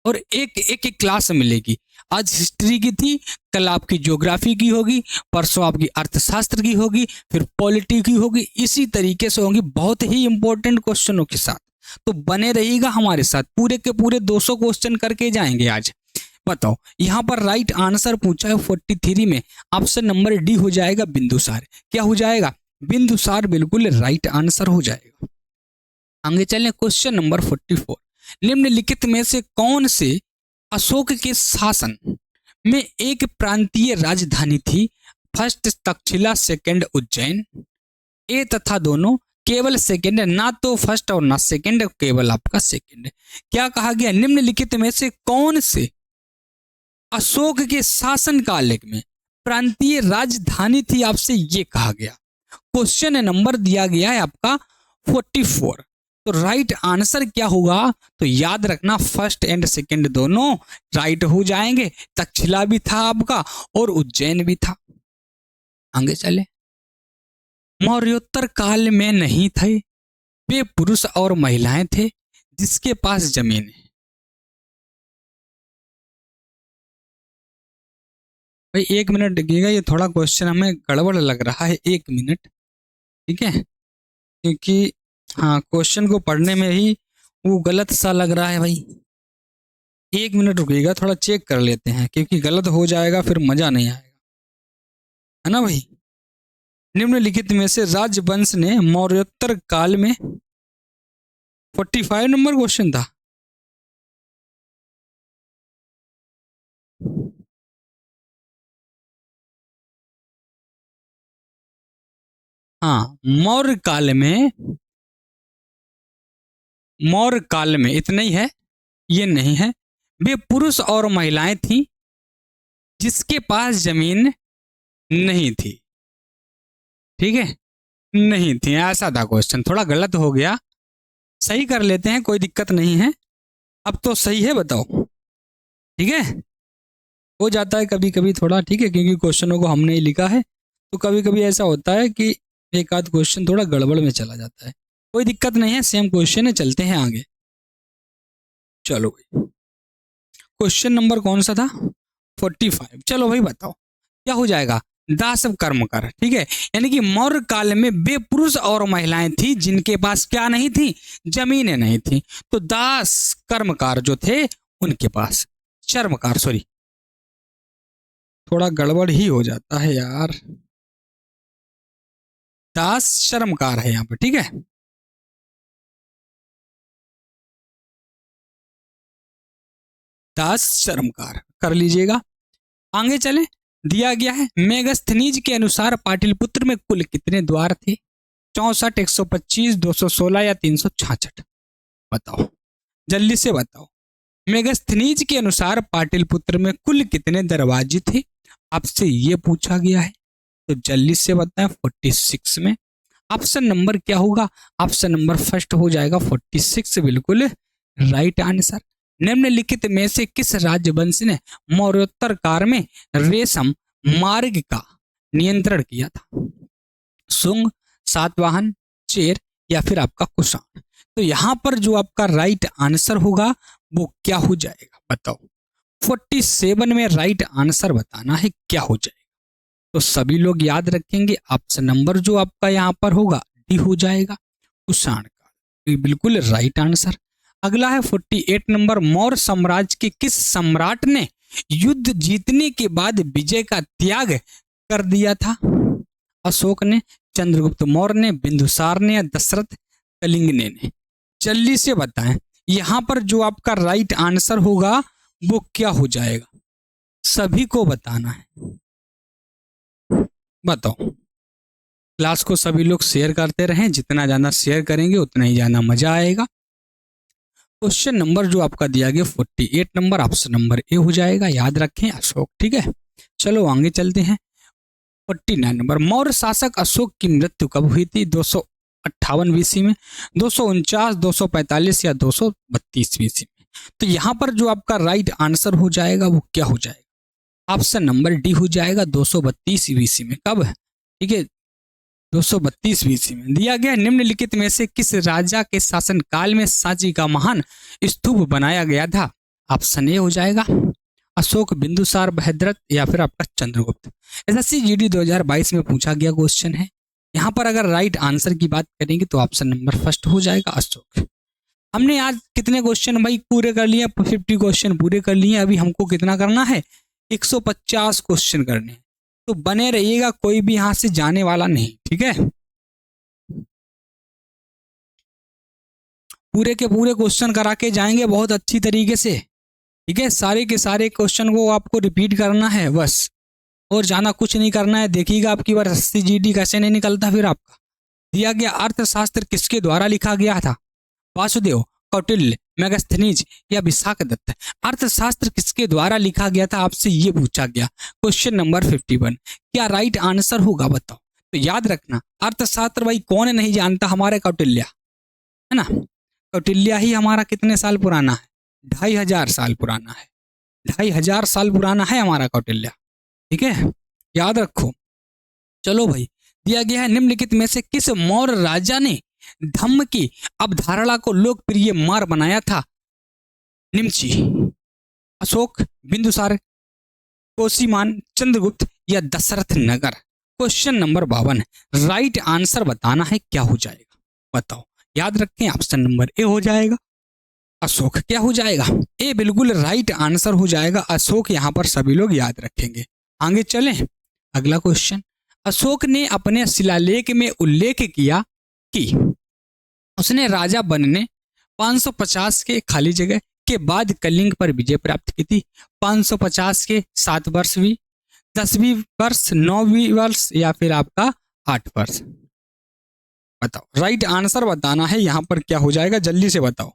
और एक एक क्लास मिलेगी। आज हिस्ट्री की थी, कल आपकी ज्योग्राफी की होगी, परसों आपकी अर्थशास्त्र की होगी, फिर पॉलिटी की होगी, इसी तरीके से होंगी, बहुत ही इंपॉर्टेंट क्वेश्चनों के साथ। तो बने रहिएगा हमारे साथ, पूरे के पूरे 200 क्वेश्चन करके जाएंगे आज। बताओ, यहां पर राइट आंसर पूछा है 43 में, ऑप्शन नंबर डी हो जाएगा बिंदुसार। क्या हो जाएगा? बिंदुसार बिल्कुल राइट आंसर हो जाएगा। आगे चलें, क्वेश्चन नंबर 44। निम्नलिखित में से कौन से अशोक के शासन में एक प्रांतीय राजधानी थी? फर्स्ट तक्षशिला, सेकंड उज्जैन, ए तथा दोनों, केवल सेकंड, ना तो फर्स्ट और ना सेकंड, केवल आपका सेकंड। क्या कहा गया? निम्नलिखित में से कौन से अशोक के शासन काल में प्रांतीय राजधानी थी, आपसे ये कहा गया। क्वेश्चन नंबर दिया गया है आपका 44। तो राइट आंसर क्या होगा? तो याद रखना, फर्स्ट एंड सेकंड दोनों राइट हो जाएंगे। तक्षशिला भी था आपका और उज्जैन भी था। आगे चले, मौर्योत्तर काल में नहीं थे वे पुरुष और महिलाएं थे जिसके पास जमीन है? भाई 1 मिनट लगेगा, ये थोड़ा क्वेश्चन हमें गड़बड़ लग रहा है, 1 मिनट। ठीक है, क्योंकि हाँ, क्वेश्चन को पढ़ने में ही वो गलत सा लग रहा है भाई। 1 मिनट रुकिएगा, थोड़ा चेक कर लेते हैं, क्योंकि गलत हो जाएगा फिर मजा नहीं आएगा, है ना भाई। निम्नलिखित में से राजवंश ने मौर्योत्तर काल में, 45 नंबर क्वेश्चन था। हाँ, मौर्य काल में इतना ही है, ये नहीं है। वे पुरुष और महिलाएं थी जिसके पास जमीन नहीं थी। ठीक है, नहीं थी, ऐसा था क्वेश्चन। थोड़ा गलत हो गया, सही कर लेते हैं, कोई दिक्कत नहीं है। अब तो सही है, बताओ। ठीक है, हो जाता है कभी कभी थोड़ा, ठीक है, क्योंकि क्वेश्चनों को हमने ही लिखा है, तो कभी कभी ऐसा होता है कि एक आध क्वेश्चन थोड़ा गड़बड़ में चला जाता है। कोई दिक्कत नहीं है, सेम क्वेश्चन है, चलते हैं आगे। चलो भाई, क्वेश्चन नंबर कौन सा था? 45। चलो भाई बताओ क्या हो जाएगा? दास कर्म कर। ठीक है, यानी कि मौर्य काल में वे पुरुष और महिलाएं थी जिनके पास क्या नहीं थी? जमीनें नहीं थी। तो दास कर्मकार जो थे उनके पास, चर्मकार, सॉरी, थोड़ा गड़बड़ ही हो जाता है यार। दास शर्मकार है यहाँ पर, ठीक है। दास शर्मकार कर लीजिएगा। आगे चले, दिया गया है मेगस्थनीज के अनुसार पाटलिपुत्र में कुल कितने द्वार थे? 64, 125, 216 या 366? बताओ, जल्दी से बताओ। मेगस्थनीज के अनुसार पाटलिपुत्र में कुल कितने दरवाजे थे? आपसे ये पूछा गया है, तो जल्दी से बताएं। 46 में। ऑप्शन नंबर क्या होगा? ऑप्शन नंबर फर्स्ट हो जाएगा 46, बिल्कुल राइट आंसर। निम्नलिखित में से किस राजवंश ने मौर्योत्तर काल में रेशम मार्ग का नियंत्रण किया था? सुंग, सातवाहन, चेर या फिर आपका कुषाण? तो यहां पर जो आपका राइट आंसर होगा वो क्या हो जाएगा, बताओ। 47 में राइट आंसर बताना है, क्या हो जाएगा? तो सभी लोग याद रखेंगे, ऑप्शन नंबर जो आपका यहाँ पर होगा डी हो जाएगा, कुषाण काल, बिल्कुल राइट आंसर। अगला है 48 नंबर। मौर्य साम्राज्य के किस सम्राट ने युद्ध जीतने के बाद विजय का त्याग कर दिया था? अशोक ने, चंद्रगुप्त मौर्य ने, बिंदुसार ने या दशरथ कलिंगने ने? जल्दी से बताएं, यहां पर जो आपका राइट आंसर होगा वो क्या हो जाएगा? सभी को बताना है, बताओ। क्लास को सभी लोग शेयर करते रहें, जितना ज्यादा शेयर करेंगे उतना ही ज्यादा मजा आएगा। क्वेश्चन नंबर जो आपका दिया गया 48 नंबर, ऑप्शन नंबर ए हो जाएगा, याद रखें अशोक। ठीक है, चलो आगे चलते हैं। 49 नंबर। मौर्य शासक अशोक की मृत्यु कब हुई थी? 258 बीसी में, 249, 245 या 232 बीसी में? तो यहां पर जो आपका राइट आंसर हो जाएगा वो क्या हो जाएगा? ऑप्शन नंबर डी हो जाएगा, 232 बीसी में। कब? ठीक है, 232 बीसी में। दिया गया निम्नलिखित में से किस राजा के शासन काल में सांची का महान स्तूप बनाया गया था? ऑप्शन ए हो जाएगा, अशोक, बिंदुसार, भद्रथ या फिर आपका चंद्रगुप्त? एसएससी जीडी 2022 में पूछा गया क्वेश्चन है। यहाँ पर अगर राइट आंसर की बात करेंगे तो ऑप्शन नंबर फर्स्ट हो जाएगा, अशोक। हमने आज कितने क्वेश्चन भाई पूरे कर लिए? 50 क्वेश्चन पूरे कर लिए। अभी हमको कितना करना है? 150 क्वेश्चन करने हैं। तो बने रहिएगा, कोई भी यहां से जाने वाला नहीं, ठीक है। पूरे के पूरे क्वेश्चन करा के जाएंगे बहुत अच्छी तरीके से, ठीक है। सारे के सारे क्वेश्चन को आपको रिपीट करना है बस, और जाना कुछ नहीं करना है। देखिएगा आपकी बार एसएससी जीडी कैसे नहीं निकलता फिर आपका। दिया गया अर्थशास्त्र किसके द्वारा लिखा गया था? वासुदेव, कौटिल्य, मेगस्थनीज या विशाखदत्त? अर्थशास्त्र किसके द्वारा लिखा गया था, आपसे ये पूछा गया। क्वेश्चन नंबर 51 क्या राइट आंसर होगा, बताओ। तो याद रखना, अर्थशास्त्र भाई कौन नहीं जानता, हमारे कौटिल्य, है ना। कौटिल्य ही हमारा कितने साल पुराना है? 2500 साल पुराना है। 2500 साल पुराना है हमारा कौटिल्य, ठीक है, याद रखो। चलो भाई, दिया गया है निम्नलिखित में से किस मौर्य राजा ने धम्म की अवधारणा को लोकप्रिय मार्ग बनाया था? निमची, अशोक, बिंदुसार, कोसीमान, चंद्रगुप्त या दशरथ नगर? क्वेश्चन नंबर 52 राइट आंसर बताना है, क्या हो जाएगा, बताओ। याद रखें, ऑप्शन नंबर ए हो जाएगा, अशोक। क्या हो जाएगा? ए बिल्कुल राइट आंसर हो जाएगा, अशोक। यहां पर सभी लोग याद रखेंगे। आगे चलें, अगला क्वेश्चन। अशोक ने अपने शिलालेख में उल्लेख किया कि उसने राजा बनने 550 के खाली जगह के बाद कलिंग पर विजय प्राप्त की थी। 550 के 7 वर्ष भी, 10वीं वर्ष, 9वीं वर्ष या फिर आपका 8 वर्ष? बताओ, राइट आंसर बताना है, यहां पर क्या हो जाएगा, जल्दी से बताओ।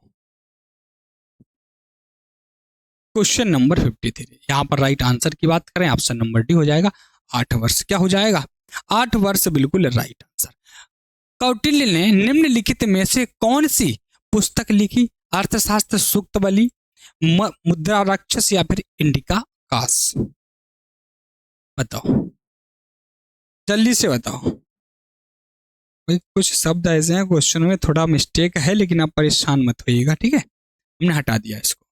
क्वेश्चन नंबर 53, यहां पर राइट आंसर की बात करें, ऑप्शन नंबर डी हो जाएगा 8 वर्ष। क्या हो जाएगा, 8 वर्ष, बिल्कुल राइट आंसर। कौटिल्य ने निम्नलिखित में से कौन सी पुस्तक लिखी, अर्थशास्त्र सूक्तवली, मुद्रा राक्षस या फिर इंडिका कास? बताओ, जल्दी से बताओ भाई। कुछ शब्द ऐसे हैं क्वेश्चन में थोड़ा मिस्टेक है, लेकिन आप परेशान मत होइएगा, ठीक है, हमने हटा दिया इसको।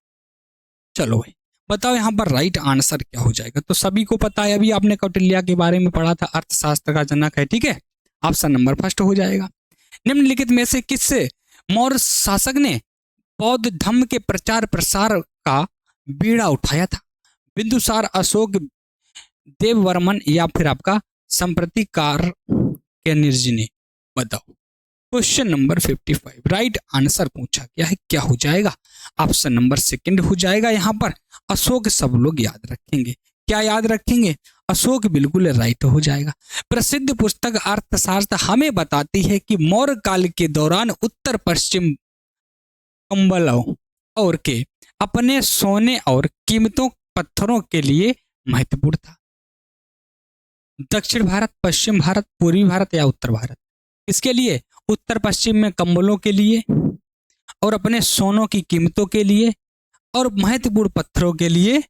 चलो भाई बताओ यहाँ पर राइट आंसर क्या हो जाएगा। तो सभी को पता है, अभी आपने कौटिल्य के बारे में पढ़ा था, अर्थशास्त्र का जनक है, ठीक है। ऑप्शन नंबर फर्स्ट हो जाएगा। निम्नलिखित में से किससे मौर्य शासक ने बौद्ध धर्म के प्रचार प्रसार का बीड़ा उठाया था? बिंदुसार, अशोक, देववर्मन या फिर आपका संप्रतिकार के निर्जनी? बताओ। क्वेश्चन नंबर 55, राइट आंसर पूछा गया है, क्या हो जाएगा? ऑप्शन नंबर सेकंड हो जाएगा। यहाँ पर अशोक सब लोग याद रखेंगे। क्या याद रखेंगे? अशोक, बिल्कुल राइट हो जाएगा। प्रसिद्ध पुस्तक अर्थशास्त्र हमें बताती है कि मौर्य काल के दौरान उत्तर पश्चिम कंबलों और के अपने सोने और कीमतों पत्थरों के लिए महत्वपूर्ण था। दक्षिण भारत, पश्चिम भारत, पूर्वी भारत या उत्तर भारत? इसके लिए उत्तर पश्चिम में कंबलों के लिए, और अपने सोनों की कीमतों के लिए, और महत्वपूर्ण पत्थरों के लिए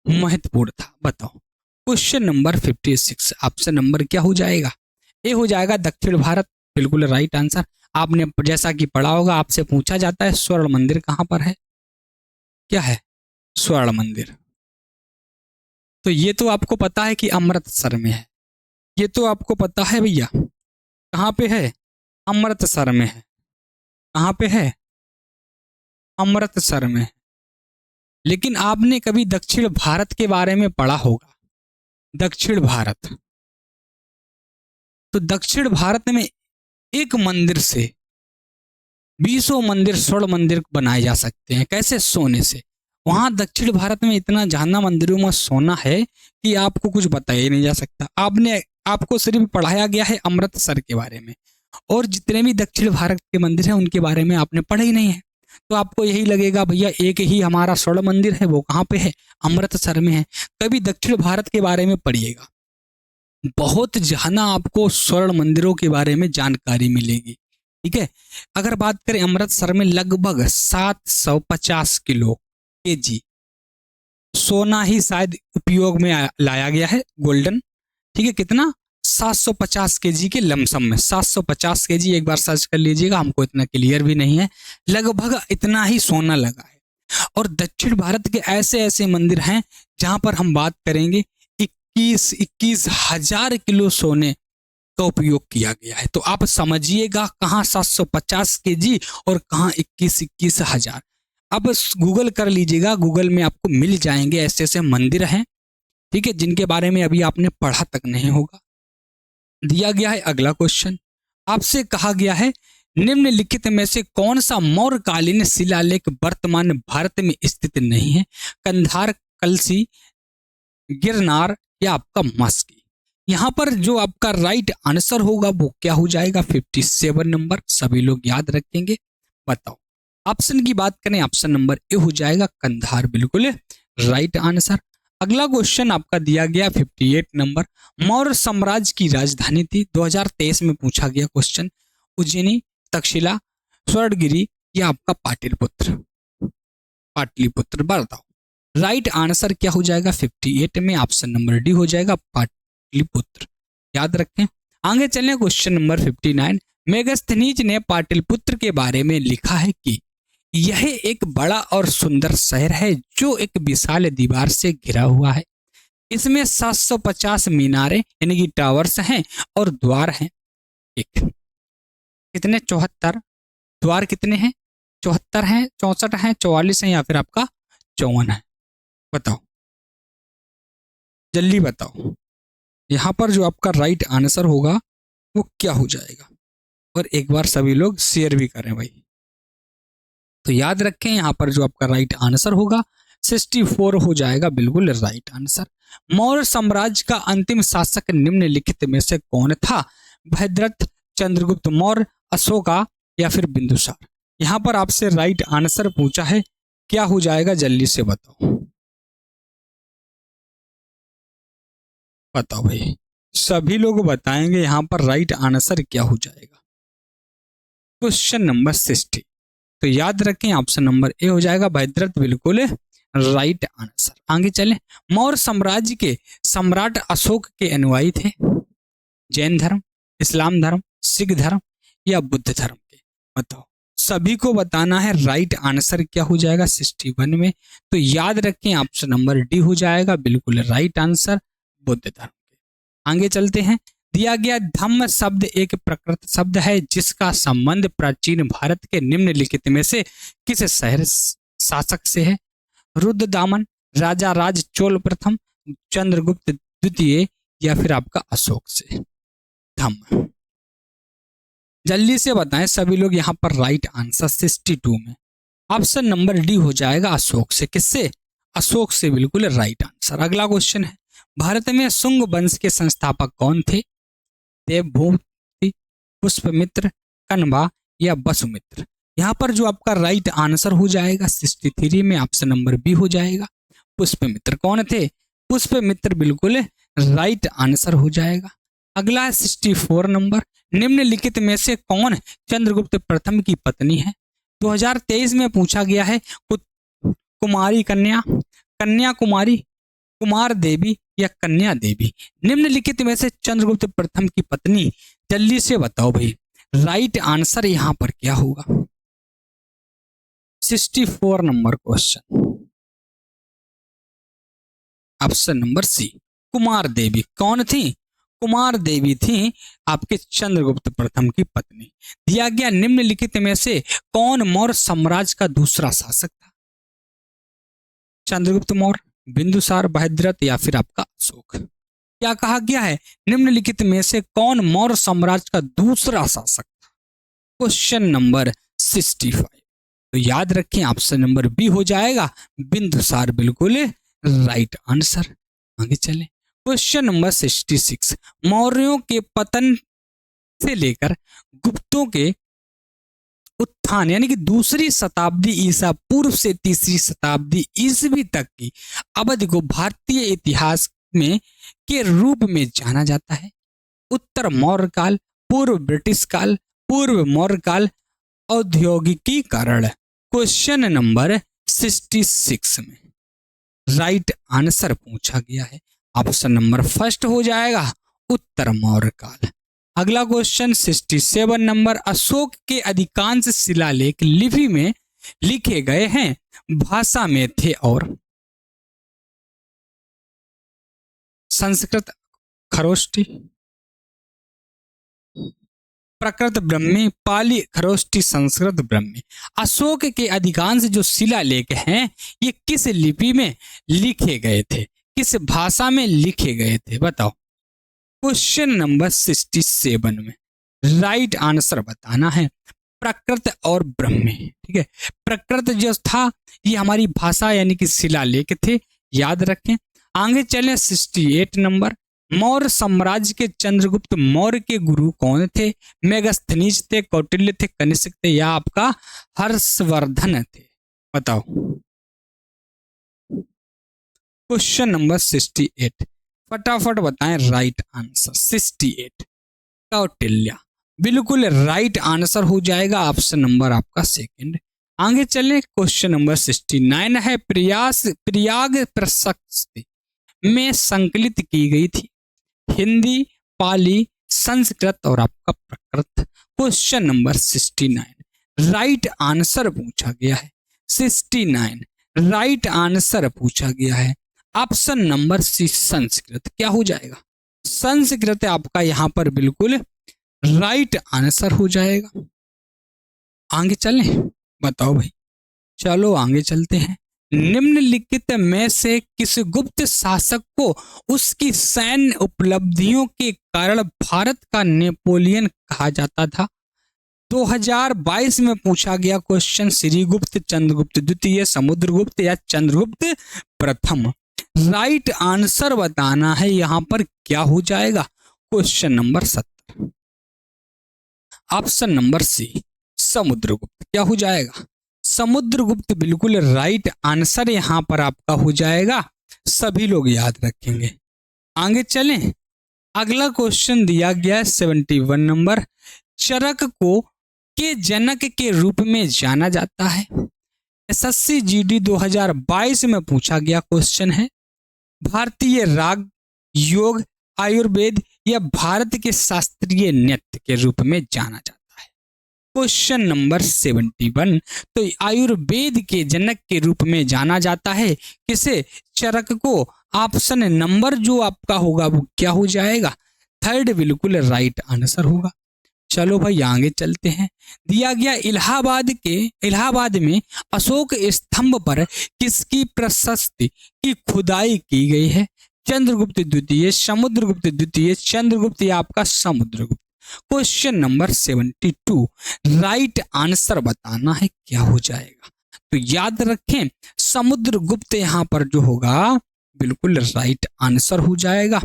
महत्वपूर्ण था। बताओ। क्वेश्चन नंबर 56, ऑप्शन नंबर क्या हो जाएगा? ए हो जाएगा दक्षिण भारत, बिल्कुल राइट आंसर। आपने जैसा कि पढ़ा होगा, आपसे पूछा जाता है स्वर्ण मंदिर कहां पर है? क्या है? स्वर्ण मंदिर। तो ये तो आपको पता है कि अमृतसर में है, ये तो आपको पता है भैया। कहां पे है? अमृतसर में है। कहां पे है? अमृतसर में। लेकिन आपने कभी दक्षिण भारत के बारे में पढ़ा होगा, दक्षिण भारत। तो दक्षिण भारत में एक मंदिर से 20 मंदिर, स्वर्ण मंदिर बनाए जा सकते हैं। कैसे? सोने से। वहां दक्षिण भारत में इतना ज्यादा मंदिरों में सोना है कि आपको कुछ बताया ही नहीं जा सकता। आपको सिर्फ पढ़ाया गया है अमृतसर के बारे में, और जितने भी दक्षिण भारत के मंदिर हैं उनके बारे में आपने पढ़ा ही नहीं है। तो आपको यही लगेगा भैया एक ही हमारा स्वर्ण मंदिर है, वो कहाँ पे है? अमृतसर में है। कभी दक्षिण भारत के बारे में पढ़िएगा, बहुत ज्यादा आपको स्वर्ण मंदिरों के बारे में जानकारी मिलेगी, ठीक है। अगर बात करें अमृतसर में लगभग 750 किलो केजी सोना ही शायद उपयोग में लाया गया है, गोल्डन, ठीक है। कितना? 750 केजी के लमसम में, 750 केजी, एक बार सर्च कर लीजिएगा, हमको इतना क्लियर भी नहीं है, लगभग इतना ही सोना लगा है। और दक्षिण भारत के ऐसे ऐसे मंदिर हैं जहां पर हम बात करेंगे 21 हजार किलो सोने का उपयोग किया गया है। तो आप समझिएगा कहाँ 750 केजी और कहाँ 21 हजार। अब गूगल कर लीजिएगा, गूगल में आपको मिल जाएंगे ऐसे ऐसे मंदिर हैं, ठीक है, जिनके बारे में अभी आपने पढ़ा तक नहीं होगा। दिया गया है अगला क्वेश्चन, आपसे कहा गया है निम्नलिखित में से कौन सा मौर्यकालीन शिलालेख वर्तमान भारत में स्थित नहीं है? कंधार, कलसी, गिरनार या आपका मस्की? यहां पर जो आपका राइट आंसर होगा वो क्या हो जाएगा? 57 नंबर, सभी लोग याद रखेंगे। बताओ। ऑप्शन की बात करें, ऑप्शन नंबर ए हो जाएगा कंधार, बिल्कुल राइट आंसर। अगला क्वेश्चन आपका दिया गया 58 नंबर, मौर्य साम्राज्य की राजधानी थी, 2023 में पूछा गया क्वेश्चन। उज्जैनी, तक्षशिला, स्वर्णगिरी या आपका पाटलिपुत्र? पाटलिपुत्र। बताओ राइट आंसर क्या हो जाएगा? 58 में ऑप्शन नंबर डी हो जाएगा पाटलिपुत्र, याद रखें। आगे चलें, क्वेश्चन नंबर 59, मेगस्थनीज ने पाटलिपुत्र के बारे में लिखा है कि यह एक बड़ा और सुंदर शहर है जो एक विशाल दीवार से घिरा हुआ है। इसमें 750 मीनारें यानी कि टावर्स हैं और द्वार हैं। एक कितने? 74 द्वार। कितने हैं? 74 हैं, 64 हैं, 44 हैं या फिर आपका 54 है? बताओ, जल्दी बताओ। यहां पर जो आपका राइट आंसर होगा वो क्या हो जाएगा? और एक बार सभी लोग शेयर भी करें भाई। तो याद रखें यहां पर जो आपका राइट आंसर होगा 64 हो जाएगा, बिल्कुल राइट आंसर। मौर्य साम्राज्य का अंतिम शासक निम्नलिखित में से कौन था? भद्रथ, चंद्रगुप्त मौर्य, अशोका या फिर बिंदुसार। यहां पर आपसे राइट आंसर पूछा है, क्या हो जाएगा जल्दी से बताओ। बताओ भाई, सभी लोग बताएंगे यहां पर राइट आंसर क्या हो जाएगा। क्वेश्चन नंबर 60, तो याद रखें ऑप्शन नंबर ए हो जाएगा भद्रत, बिल्कुल राइट आंसर। आगे चले, मौर्य साम्राज्य के सम्राट अशोक के अनुयायी थे जैन धर्म, इस्लाम धर्म, सिख धर्म या बुद्ध धर्म के। बताओ, सभी को बताना है राइट आंसर क्या हो जाएगा 61 में। तो याद रखें ऑप्शन नंबर डी हो जाएगा बिल्कुल राइट आंसर, बुद्ध धर्म के। आगे चलते हैं, दिया गया धम्म शब्द एक प्रकृत शब्द है जिसका संबंध प्राचीन भारत के निम्नलिखित में से किस शहर शासक से है? रुद्रदामन, राजा राज चोल प्रथम, चंद्रगुप्त द्वितीय या फिर आपका अशोक से। धम्म, जल्दी से बताएं सभी लोग यहां पर राइट आंसर 62 में ऑप्शन नंबर डी हो जाएगा अशोक से। किससे? अशोक से, बिल्कुल राइट आंसर। अगला क्वेश्चन है, भारत में शुंग वंश के संस्थापक कौन थे? देवभूति, पुष्पमित्र, कण्वा या वसुमित्र। यहां पर जो आपका राइट आंसर हो जाएगा 63 में ऑप्शन नंबर बी हो जाएगा पुष्पमित्र। कौन थे? पुष्पमित्र, बिल्कुल राइट आंसर हो जाएगा। अगला है 64 नंबर, निम्नलिखित में से कौन चंद्रगुप्त प्रथम की पत्नी है? 2023 में पूछा गया है, कुमारी कन्या, कन्या कुमारी, कुमार देवी या कन्या देवी। निम्नलिखित में से चंद्रगुप्त प्रथम की पत्नी, जल्दी से बताओ भाई राइट आंसर यहां पर क्या होगा। 64 number question, option number C Kumar Devi. कौन थी? कुमार देवी थी आपके चंद्रगुप्त प्रथम की पत्नी। दिया गया निम्नलिखित में से कौन मौर्य साम्राज्य का दूसरा शासक था? चंद्रगुप्त मौर्य, बिंदुसार, भद्रत या फिर आपका अशोक। क्या कहा गया है? निम्नलिखित में से कौन मौर्य साम्राज्य का दूसरा शासक था? क्वेश्चन नंबर 65, तो याद रखें ऑप्शन नंबर बी हो जाएगा बिंदुसार, बिल्कुल राइट आंसर। आगे चलें, क्वेश्चन नंबर 66, मौर्यों के पतन से लेकर गुप्तों के उत्थान यानी कि दूसरी शताब्दी ईसा पूर्व से तीसरी शताब्दी ईसवी तक की अवधि को भारतीय इतिहास में के रूप में जाना जाता है। उत्तर मौर्य काल, पूर्व ब्रिटिश काल, पूर्व मौर्य काल, औद्योगिकीकरण। क्वेश्चन नंबर 66 में राइट आंसर पूछा गया है, ऑप्शन नंबर फर्स्ट हो जाएगा उत्तर मौर्य काल। अगला क्वेश्चन 67 नंबर, अशोक के अधिकांश शिलालेख लिपि में लिखे गए हैं भाषा में थे और संस्कृत खरोष्टी, प्रकृत ब्रह्मी, पाली खरोष्टी, संस्कृत ब्रह्मी। अशोक के अधिकांश जो शिलालेख हैं ये किस लिपि में लिखे गए थे, किस भाषा में लिखे गए थे? बताओ। क्वेश्चन नंबर 67 में राइट आंसर बताना है प्रकृत और ब्रह्मी। ठीक है, प्रकृत जो था ये हमारी भाषा यानी कि शिलालेख थे, याद रखें। आगे चलें 68 नंबर, मौर्य साम्राज्य के चंद्रगुप्त मौर्य के गुरु कौन थे? मेगस्थनीज थे, कौटिल्य थे, कनिष्क थे या आपका हर्षवर्धन थे? बताओ। क्वेश्चन नंबर 68, फटाफट बताएं राइट आंसर। 68 कौटिल्य, बिल्कुल राइट आंसर हो जाएगा ऑप्शन नंबर आपका सेकंड। आगे चलें, क्वेश्चन नंबर 69 है, प्रयाग प्रशस्ति में संकलित की गई थी हिंदी, पाली, संस्कृत और आपका प्रकृत। क्वेश्चन नंबर 69 राइट आंसर पूछा गया है। 69 राइट आंसर पूछा गया है, ऑप्शन नंबर सी संस्कृत। क्या हो जाएगा? संस्कृत आपका यहां पर बिल्कुल राइट आंसर हो जाएगा। आगे चलें, बताओ भाई। चलो आगे चलते हैं, निम्नलिखित में से किस गुप्त शासक को उसकी सैन्य उपलब्धियों के कारण भारत का नेपोलियन कहा जाता था? 2022 में पूछा गया क्वेश्चन, श्रीगुप्त, चंद्रगुप्त द्वितीय, समुद्रगुप्त या चंद्रगुप्त प्रथम। राइट आंसर बताना है यहां पर क्या हो जाएगा। Question number 70, option number C Samudragupta. क्या हो जाएगा? समुद्रगुप्त बिल्कुल राइट आंसर यहां पर आपका हो जाएगा। सभी लोग याद रखेंगे। आगे चलें। अगला क्वेश्चन दिया गया 71 नंबर। चरक को के जनक के रूप में जाना जाता है। एसएससी जीडी 2022 में पूछा गया क्वेश्चन है। भारतीय राग, योग, आयुर्वेद या भारत के शास्त्रीय नृत्य के रूप में जाना जाता है। Question number 71। तो आयुर्वेद के जनक के रूप में जाना जाता है किसे? चरक को। ऑप्शन नंबर जो आपका होगा वो क्या हो जाएगा? थर्ड बिल्कुल राइट आंसर होगा। चलो भाई आगे चलते हैं। दिया गया इलाहाबाद में अशोक स्तंभ पर किसकी प्रशस्ति की खुदाई की गई है? चंद्रगुप्त द्वितीय, समुद्रगुप्त द्वितीय, चंद्रगुप्त या आपका Samudragupta. Question number 72 right answer बताना है, क्या हो जाएगा? तो याद रखें समुद्रगुप्त यहां पर जो होगा बिल्कुल राइट आंसर हो जाएगा।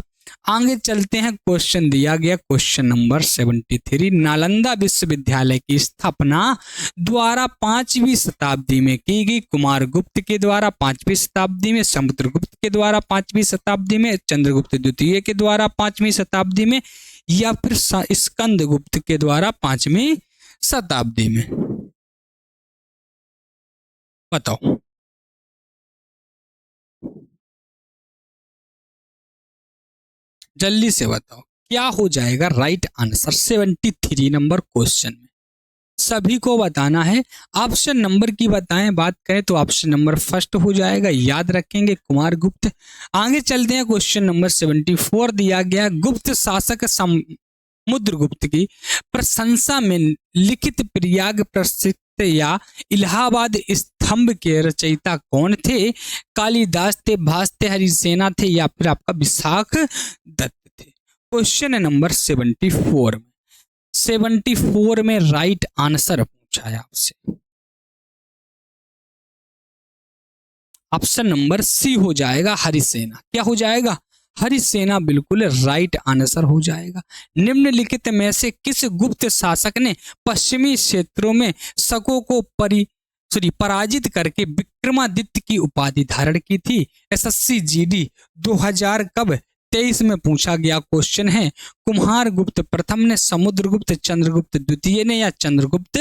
आगे चलते हैं। क्वेश्चन दिया गया क्वेश्चन नंबर 73। नालंदा विश्वविद्यालय की स्थापना द्वारा 5वीं शताब्दी में की गई। कुमार गुप्त के द्वारा 5वीं शताब्दी में, समुद्रगुप्त के द्वारा 5वीं शताब्दी में, चंद्रगुप्त द्वितीय के द्वारा 5वीं शताब्दी में या फिर स्कंदगुप्त के द्वारा 5वीं शताब्दी में? बताओ। जल्दी से बताओ क्या हो जाएगा राइट आंसर 73 नंबर क्वेश्चन में। सभी को बताना है। ऑप्शन नंबर की बताएं, बात करें तो ऑप्शन नंबर फर्स्ट हो जाएगा। याद रखेंगे कुमार गुप्त। आगे चलते हैं। क्वेश्चन नंबर 74 दिया गया गुप्त शासक समुद्रगुप्त की प्रशंसा में लिखित प्रयाग प्रसिद्ध या इलाहाबाद स्तंभ के रचयिता कौन थे? कालिदास थे, भास थे, हरिसेना थे या फिर आपका विशाख दत्त थे? क्वेश्चन नंबर 74 में राइट आंसर पूछा है आपसे। ऑप्शन नंबर सी हो जाएगा हरिसेना। क्या हो जाएगा? हरिसेना बिल्कुल राइट आंसर हो जाएगा। निम्नलिखित में से किस गुप्त शासक ने पश्चिमी क्षेत्रों में शकों को पराजित करके विक्रमादित्य की उपाधि धारण की थी? एसएससी जीडी 2000 कब 23 में पूछा गया क्वेश्चन है। कुमार गुप्त प्रथम ने, समुद्रगुप्त, चंद्रगुप्त द्वितीय ने या चंद्रगुप्त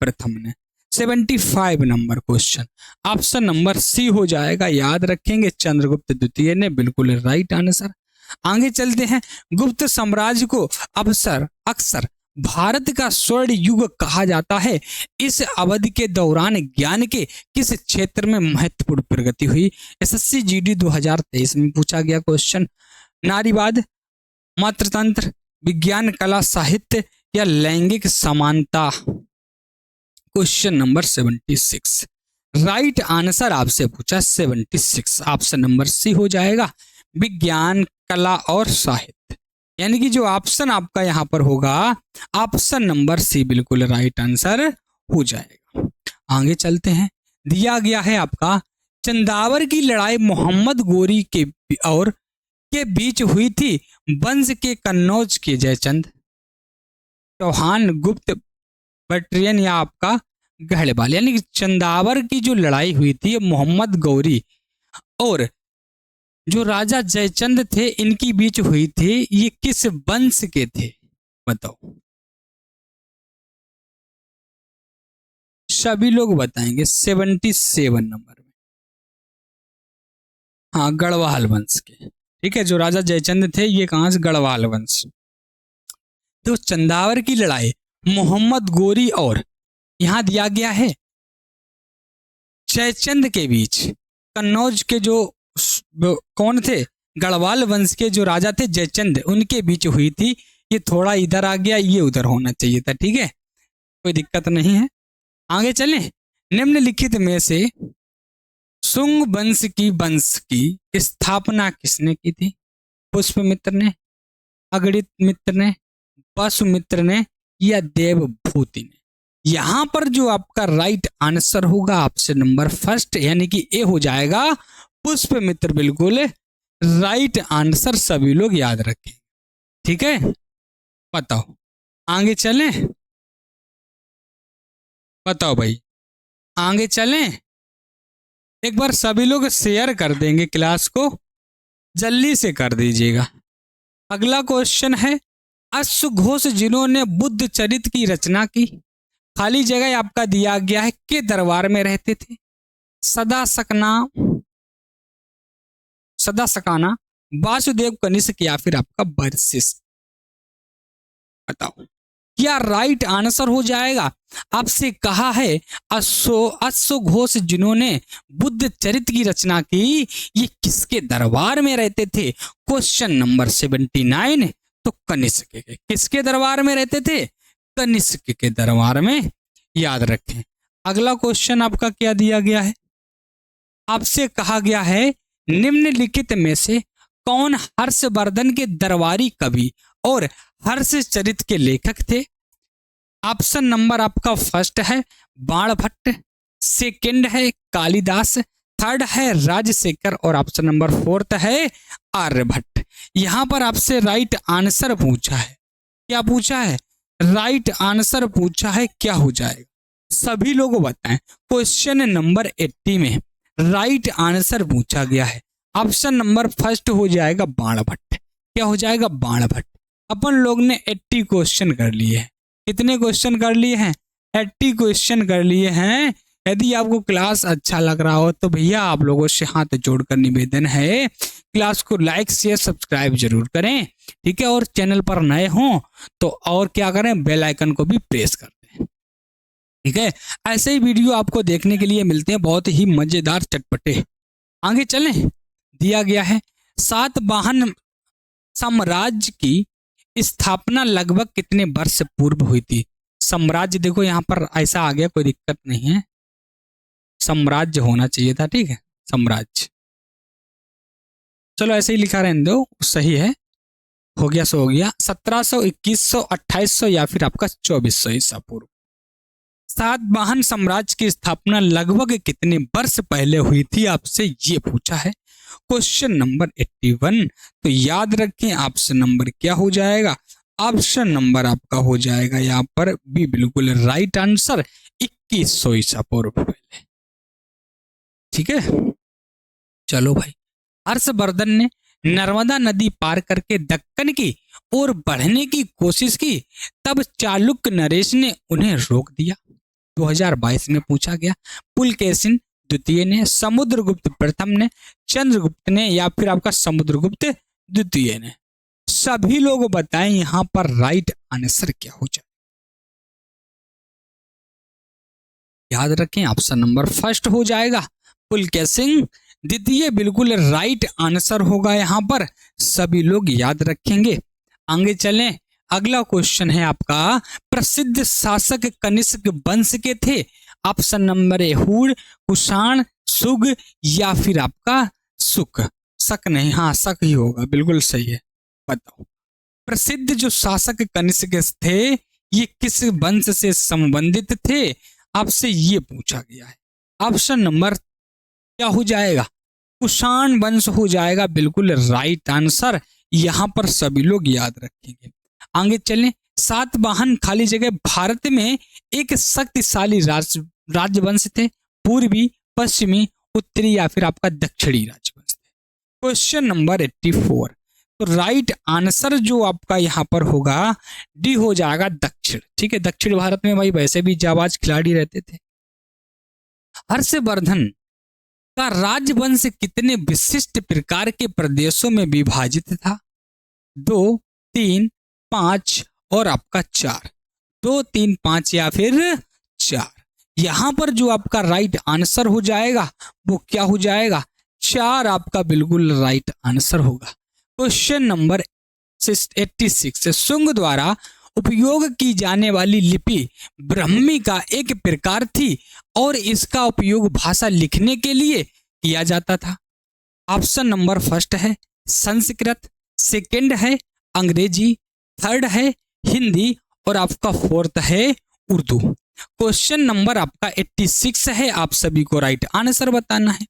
प्रथम ने? 75 number question. Option number C हो जाएगा। याद रखेंगे चंद्रगुप्त द्वितीय ने बिल्कुल राइट आंसर। आगे चलते हैं। गुप्त साम्राज्य को अक्सर भारत का स्वर्ण युग कहा जाता है। इस अवधि के दौरान ज्ञान के किस क्षेत्र में महत्वपूर्ण प्रगति हुई? एसएससी जीडी 2023 में पूछा गया क्वेश्चन। नारीवाद, मातृतंत्र, विज्ञान, कला, साहित्य या लैंगिक समानता? क्वेश्चन नंबर 76 राइट आंसर आपसे पूछा 76। ऑप्शन नंबर सी हो जाएगा विज्ञान, कला और साहित्य। यानी कि जो ऑप्शन आपका यहां पर होगा ऑप्शन नंबर सी बिल्कुल राइट आंसर हो जाएगा। आगे चलते हैं। दिया गया है आपका चंदावर की लड़ाई मोहम्मद गोरी के और के बीच हुई थी। वंश के कन्नौज के जयचंद, चौहान, गुप्त, बट्रियन या आपका गढ़वाल। यानी कि चंदावर की जो लड़ाई हुई थी मोहम्मद गौरी और जो राजा जयचंद थे इनकी बीच हुई थी। ये किस वंश के थे? बताओ। सभी लोग बताएंगे 77 नंबर में। हाँ, गढ़वाल वंश के। ठीक है, जो राजा जयचंद थे ये कहां से? गढ़वाल वंश। तो चंदावर की लड़ाई मोहम्मद गोरी और यहां दिया गया है जयचंद के बीच। कन्नौज के जो कौन थे? गढ़वाल वंश के जो राजा थे जयचंद, उनके बीच हुई थी। ये थोड़ा इधर आ गया, ये उधर होना चाहिए था। ठीक है, कोई दिक्कत नहीं है। आगे चलें। निम्नलिखित में से शुंग वंश की स्थापना किसने की थी? पुष्पमित्र ने, अगणित मित्र ने, वसुमित्र ने या देवभूति ने? यहां पर जो आपका राइट आंसर होगा ऑप्शन नंबर फर्स्ट यानी कि ए हो जाएगा पुष्पमित्र। बिल्कुल राइट आंसर, सभी लोग याद रखें। ठीक है, बताओ। आगे चलें। बताओ भाई, आगे चलें? एक बार सभी लोग शेयर कर देंगे क्लास को, जल्दी से कर दीजिएगा। अगला क्वेश्चन है, अश्वघोष जिन्होंने बुद्ध चरित्र की रचना की, खाली जगह आपका दिया गया है, के दरबार में रहते थे? सदा सकना, सदा सकाना, वासुदेव कनिष्क या फिर आपका वशिष्ठ? बताओ क्या राइट आंसर हो जाएगा? आपसे कहा है अश्वघोष जिन्होंने बुद्ध चरित्र की रचना की, ये किसके दरबार में रहते थे? Question number 79। तो कनिष्क के। किसके दरबार में रहते थे? कनिष्क के दरबार में, याद रखें। अगला क्वेश्चन आपका क्या दिया गया है? आपसे कहा गया है निम्नलिखित में से कौन हर्षवर्धन के दरबारी कवि और हर्ष चरित्र के लेखक थे? ऑप्शन नंबर आपका फर्स्ट है बाणभट्ट, सेकंड है कालिदास, थर्ड है राजशेखर और ऑप्शन नंबर फोर्थ है आर्यभट्ट। यहां पर आपसे राइट आंसर पूछा है। क्या पूछा है? राइट आंसर पूछा है, क्या हो जाएगा? सभी लोग बताएं। क्वेश्चन नंबर 80 में राइट आंसर पूछा गया है। ऑप्शन नंबर फर्स्ट हो जाएगा बाणभट्ट। क्या हो जाएगा? बाणभट्ट। अपन लोग ने 80 क्वेश्चन कर लिए हैं। कितने क्वेश्चन कर लिए हैं? 80 क्वेश्चन कर लिए हैं। यदि आपको क्लास अच्छा लग रहा हो तो भैया आप लोगों से हाथ जोड़कर निवेदन है, क्लास को लाइक शेयर सब्सक्राइब जरूर करें, ठीक है। और चैनल पर नए हों तो और क्या करें, बेल आइकन को भी प्रेस कर दें, ठीक है। ऐसे ही वीडियो आपको देखने के लिए मिलते हैं, बहुत ही मजेदार चटपटे। आगे चलें। दिया गया है सातवाहन साम्राज्य की स्थापना लगभग कितने वर्ष पूर्व हुई थी? साम्राज्य देखो यहां पर ऐसा आ गया, कोई दिक्कत नहीं है, साम्राज्य होना चाहिए था, ठीक है, साम्राज्य। चलो ऐसे ही लिखा रहने दो, सही है, हो गया सो हो गया। 1700, 2100, 2800 या फिर आपका 2400 ईसा पूर्व। सातवाहन साम्राज्य की स्थापना लगभग कितने वर्ष पहले हुई थी, आपसे ये पूछा है। Question number 81। तो याद रखें ऑप्शन नंबर क्या हो जाएगा? ऑप्शन नंबर आपका हो जाएगा यहाँ पर बी, बिल्कुल राइट आंसर, 2100 ईसा पूर्व पहले, ठीक है। चलो भाई, हर्षवर्धन ने नर्मदा नदी पार करके दक्कन की ओर बढ़ने की कोशिश की, तब चालुक्य नरेश ने उन्हें रोक दिया। 2022 में पूछा गया। पुलकेशिन द्वितीय ने, समुद्रगुप्त प्रथम ने, चंद्रगुप्त ने या फिर आपका समुद्रगुप्त द्वितीय ने? सभी लोग बताएं यहां पर राइट आंसर क्या हो जाए। याद रखें ऑप्शन नंबर फर्स्ट हो जाएगा पुलकेशिन द्वितीय, बिल्कुल राइट आंसर होगा यहां पर, सभी लोग याद रखेंगे। आगे चलें। अगला क्वेश्चन है आपका, प्रसिद्ध शासक कनिष्क वंश के थे? ऑप्शन नंबर ए हुर, कुषाण, सुग या फिर आपका सुक? शक नहीं, हाँ शक ही होगा, बिल्कुल सही है। बताओ प्रसिद्ध जो शासक कनिष्क थे ये किस वंश से संबंधित थे? आपसे ये पूछा गया है। ऑप्शन नंबर क्या हो जाएगा? कुषाण वंश हो जाएगा, बिल्कुल राइट आंसर, यहां पर सभी लोग याद रखेंगे। आगे चलें। सातवाहन खाली जगह भारत में एक शक्तिशाली राजवंश थे, पूर्वी, पश्चिमी, उत्तरी या फिर आपका दक्षिणी राजवंश थे? Question number 84। तो राइट आंसर जो आपका यहाँ पर होगा डी हो जाएगा, दक्षिण, ठीक है। दक्षिण भारत में भाई वैसे भी जाबाज खिलाड़ी रहते थे। हर्षवर्धन का राजवंश कितने विशिष्ट प्रकार के प्रदेशों में विभाजित था? 2, 3, 5 और आपका 4। 2, 3, 5 या फिर 4? यहां पर जो आपका राइट आंसर हो जाएगा वो क्या हो जाएगा? 4 आपका बिल्कुल राइट आंसर होगा। Question number 86। शुंग द्वारा उपयोग की जाने वाली लिपि ब्राह्मी का एक प्रकार थी और इसका उपयोग भाषा लिखने के लिए किया जाता था। ऑप्शन नंबर फर्स्ट है संस्कृत, सेकंड है अंग्रेजी, थर्ड है हिंदी और आपका फोर्थ है उर्दू। क्वेश्चन नंबर आपका 86 है, आप सभी को राइट आंसर बताना है,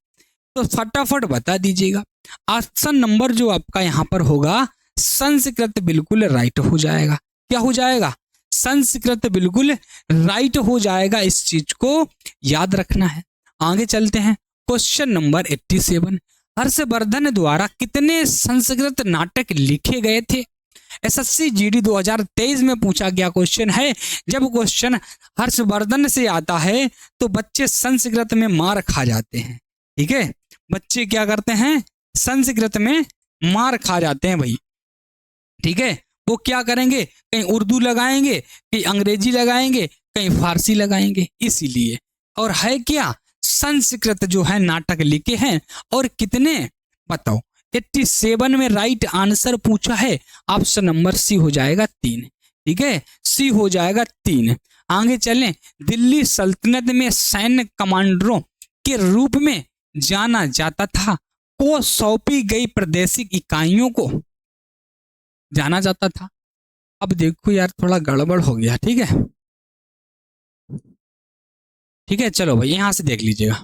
तो फटाफट बता दीजिएगा। ऑप्शन नंबर जो आपका यहाँ पर होगा संस्कृत, बिल्कुल राइट हो जाएगा। क्या हो जाएगा? संस्कृत बिल्कुल राइट हो जाएगा, इस चीज को याद रखना है। आगे चलते हैं, क्वेश्चन नंबर 87, हर्षवर्धन द्वारा कितने संस्कृत नाटक लिखे गए थे? एसएससी जीडी 2023 में पूछा गया क्वेश्चन है। जब क्वेश्चन हर्षवर्धन से आता है तो बच्चे संस्कृत में मार खा जाते हैं। ठीक है, बच्चे क्या करते हैं, संस्कृत में मार खा जाते हैं भाई। ठीक है, वो क्या करेंगे, कहीं उर्दू लगाएंगे, कहीं अंग्रेजी लगाएंगे, कहीं फारसी लगाएंगे, इसीलिए। और है क्या, संस्कृत जो है नाटक लिखे हैं। और कितने बताओ, 87 में राइट आंसर पूछा है, ऑप्शन नंबर सी हो जाएगा 3। ठीक है, सी हो जाएगा 3। आगे चलें, दिल्ली सल्तनत में सैन्य कमांडरों के रूप में जाना जाता था को सौंपी गई प्रादेशिक इकाइयों को जाना जाता था। अब देखो यार, थोड़ा गड़बड़ हो गया। ठीक है, ठीक है, चलो भाई यहां से देख लीजिएगा,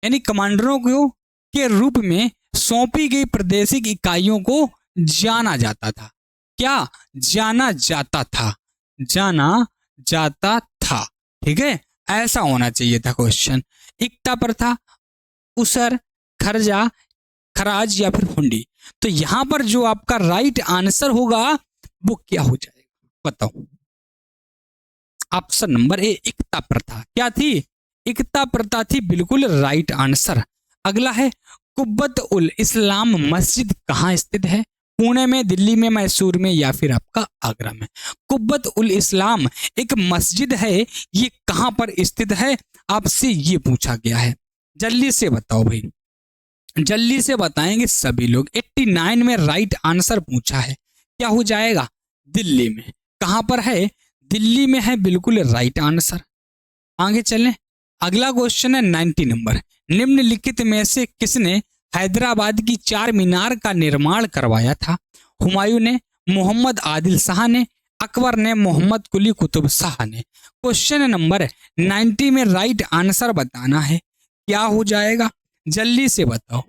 यानी कमांडरों को के रूप में सौंपी गई प्रादेशिक इकाइयों को जाना जाता था। क्या जाना जाता था, जाना जाता था। ठीक है, ऐसा होना चाहिए था क्वेश्चन। इक्ता प्रथा, उसर, खर्जा, खराज या फिर हुंडी। तो यहां पर जो आपका राइट आंसर होगा वो क्या हो जाएगा बताओ? ऑप्शन नंबर ए, इक्ता प्रथा। क्या थी, इक्ता प्रथा थी, बिल्कुल राइट आंसर। अगला है, कुब्बत उल इस्लाम मस्जिद कहाँ स्थित है? पुणे में, दिल्ली में, मैसूर में या फिर आपका आगरा में? कुब्बत उल इस्लाम एक मस्जिद है, ये कहां पर स्थित है आपसे ये पूछा गया है। जल्दी से बताओ भाई, जल्दी से बताएंगे सभी लोग। 89 में राइट आंसर पूछा है, क्या हो जाएगा? दिल्ली में। कहां पर है? दिल्ली में है, बिल्कुल राइट आंसर। आगे चलें, अगला क्वेश्चन है 90 नंबर, निम्नलिखित में से किसने हैदराबाद की चार मीनार का निर्माण करवाया था? हुमायूं ने, मोहम्मद आदिल शाह ने, अकबर ने, मोहम्मद कुली कुतुब शाह ने? क्वेश्चन नंबर 90 में राइट आंसर बताना है, क्या हो जाएगा? जल्दी से बताओ,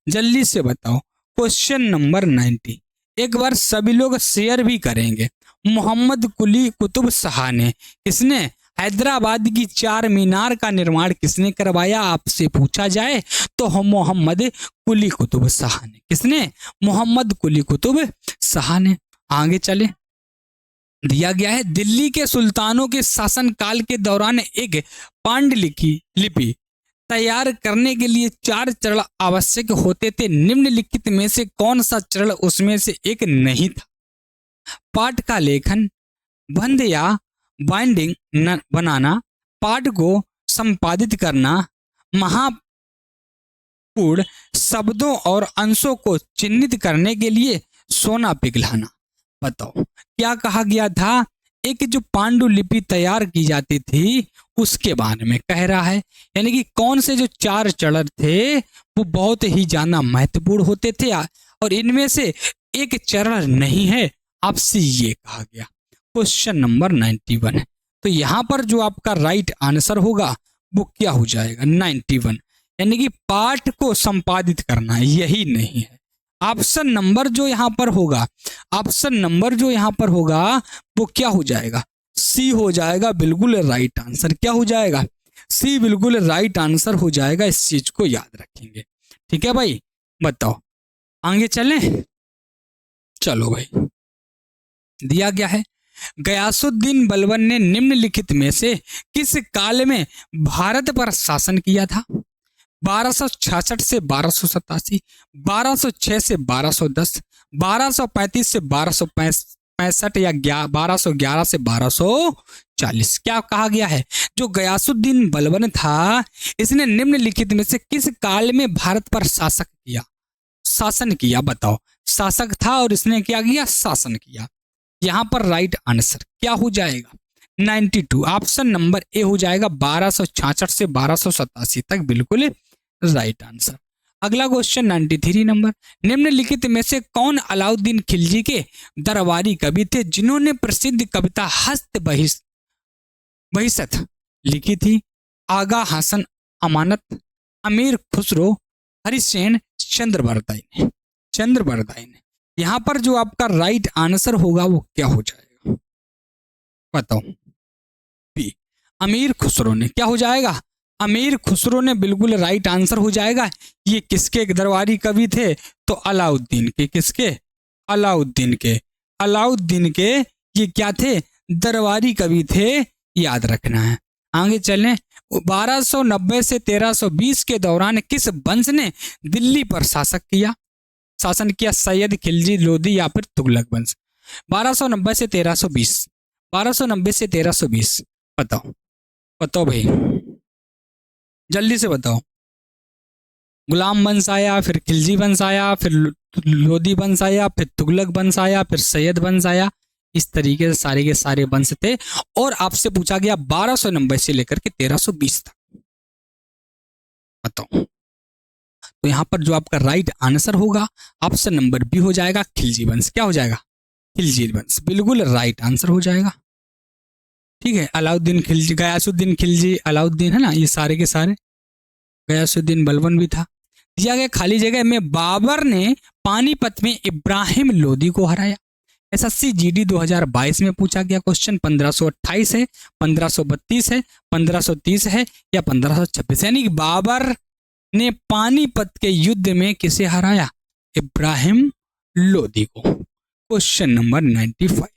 जल्दी से बताओ। क्वेश्चन नंबर 90 एक बार सभी लोग शेयर भी करेंगे। मोहम्मद कुली कुतुब शाह ने, किसने? हैदराबाद की चार मीनार का निर्माण किसने करवाया आपसे पूछा जाए तो हम मोहम्मद कुली कुतुब शाह ने। किसने? मोहम्मद कुली कुतुब शाह ने। आगे चले, दिया गया है, दिल्ली के सुल्तानों के शासनकाल के दौरान एक पांडुलिपि लिपि तैयार करने के लिए 4 चरण आवश्यक होते थे, निम्नलिखित में से कौन सा चरण उसमें से एक नहीं था? पाठ का लेखन, बंध या बाइंडिंग बनाना, पाठ को संपादित करना, महापूर्ण शब्दों और अंशों को चिन्हित करने के लिए सोना पिघलाना। बताओ क्या कहा गया था? एक जो पांडुलिपि तैयार की जाती थी उसके बारे में कह रहा है, यानी कि कौन से जो 4 चरण थे वो बहुत ही ज्यादा महत्वपूर्ण होते थे और इनमें से एक चरण नहीं है, आपसे ये कहा गया। क्वेश्चन नंबर 91, तो यहां पर जो आपका राइट आंसर होगा वो क्या हो जाएगा? 91, यानी कि पाठ को संपादित करना, यही नहीं है। ऑप्शन नंबर जो यहां पर होगा, ऑप्शन नंबर जो यहां पर होगा वो क्या हो जाएगा? सी हो जाएगा, बिल्कुल राइट आंसर। क्या हो जाएगा? सी बिल्कुल राइट आंसर हो जाएगा, इस चीज को याद रखेंगे। ठीक है भाई, बताओ आगे चलें। चलो भाई, दिया गया है, गयासुद्दीन बलबन ने निम्नलिखित में से किस काल में भारत पर शासन किया था? 1266 से 1287, 1206 से 1210, 1235 से 1265 या 1211 से 1240? क्या कहा गया है? जो गयासुद्दीन बलबन था, इसने निम्नलिखित में से किस काल में भारत पर शासन किया? बताओ, शासक था और इसने क्या किया? शासन किया। यहां पर राइट आंसर क्या हो जाएगा? 92, ऑप्शन नंबर ए हो जाएगा। 1266 से 1287 तक बिल्कुल राइट आंसर। अगला क्वेश्चन 93 नंबर, निम्नलिखित में से कौन अलाउद्दीन खिलजी के दरबारी कवि थे जिन्होंने प्रसिद्ध कविता हस्त बहिष्त लिखी थी? आगा हसन अमानत, अमीर खुसरो, हरिसेन, चंद्रबरदाई ने। यहां पर जो आपका राइट आंसर होगा वो क्या हो जाएगा? बताओ। बी अमीर खुसरो ने, क्या हो जाएगा? अमीर खुसरो ने बिल्कुल राइट आंसर हो जाएगा। ये किसके दरबारी कवि थे? तो अलाउद्दीन के। किसके? अलाउद्दीन के। अलाउद्दीन के ये क्या थे? दरबारी कवि थे, याद रखना है। आगे चलें। 1290 से 1320 के दौरान किस वंश ने दिल्ली पर शासन किया? सैयद, खिलजी, लोधी या फिर तुगलक वंश। 1290 से 1320, 1290 से 1320, बताओ बताओ भाई, जल्दी से बताओ। गुलाम वंश आया, फिर खिलजी वंश आया, फिर लोधी वंश आया, फिर तुगलक वंश आया, फिर सैयद वंश आया। इस तरीके से सारे के सारे वंश थे और आपसे पूछा गया 1290 से लेकर के 1320 तक। बताओ। तो यहां पर जो आपका राइट आंसर होगा ऑप्शन नंबर बी हो जाएगा, खिलजी वंश। क्या हो जाएगा? खिलजी वंश, बिल्कुल राइट आंसर हो जाएगा। ठीक है, अलाउद्दीन खिलजी, गयासुद्दीन खिलजी, अलाउद्दीन है ना, ये सारे के सारे। गयासुद्दीन बलबन भी था। दिया गया खाली जगह में बाबर ने पानीपत में इब्राहिम लोदी को हराया। एसएससी जीडी 2022 में पूछा गया क्वेश्चन 1528 है, 1532 है, 1530 है या 1526, यानी कि बाबर ने पानीपत के युद्ध में किसे हराया? इब्राहिम लोदी को। Question number 95,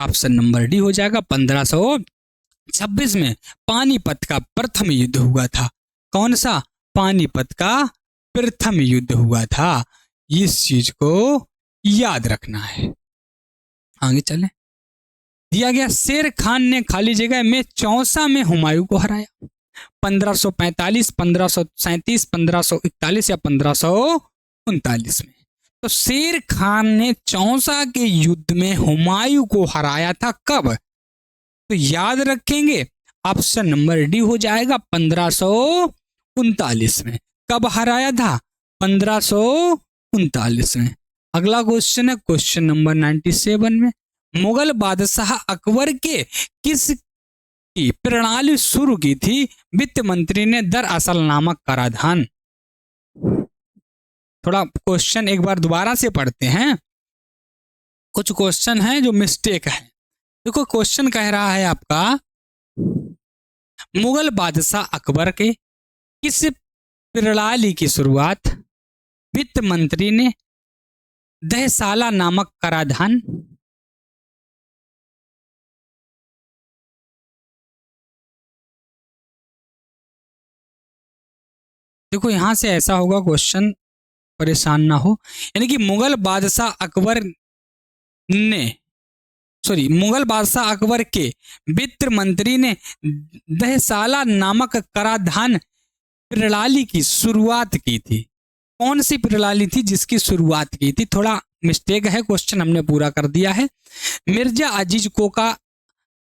option number D हो जाएगा। 1526 में पानीपत का प्रथम युद्ध हुआ था। कौन सा? पानीपत का प्रथम युद्ध हुआ था। इस चीज को याद रखना है। आगे चलें। दिया गया शेर खान ने खाली जगह में चौसा में हुमायूं को हराया। 1545, 1537, 1541 या 1539 में। तो शेर खान ने चौसा के युद्ध में हुमायूं को हराया था। कब? तो याद रखेंगे, ऑप्शन नंबर डी हो जाएगा 1539 में। कब हराया था? 1539 में। अगला क्वेश्चन है क्वेश्चन नंबर 97 में। मुगल बादशाह अकबर के किस की प्रणाली शुरू की थी वित्त मंत्री ने दरअसल नामक कराधान? थोड़ा क्वेश्चन एक बार दोबारा से पढ़ते हैं, कुछ क्वेश्चन है जो मिस्टेक है। देखो क्वेश्चन कह रहा है आपका, मुगल बादशाह अकबर के किस प्रणाली की शुरुआत वित्त मंत्री ने दहसाला नामक कराधान? देखो यहां से ऐसा होगा क्वेश्चन, परेशान ना हो, यानी कि मुगल बादशाह अकबर के वित्त मंत्री ने दहसाला नामक कराधान प्रणाली की शुरुआत की थी। कौन सी प्रणाली थी जिसकी शुरुआत की थी? थोड़ा मिस्टेक है, क्वेश्चन हमने पूरा कर दिया है। मिर्जा अजीज कोका,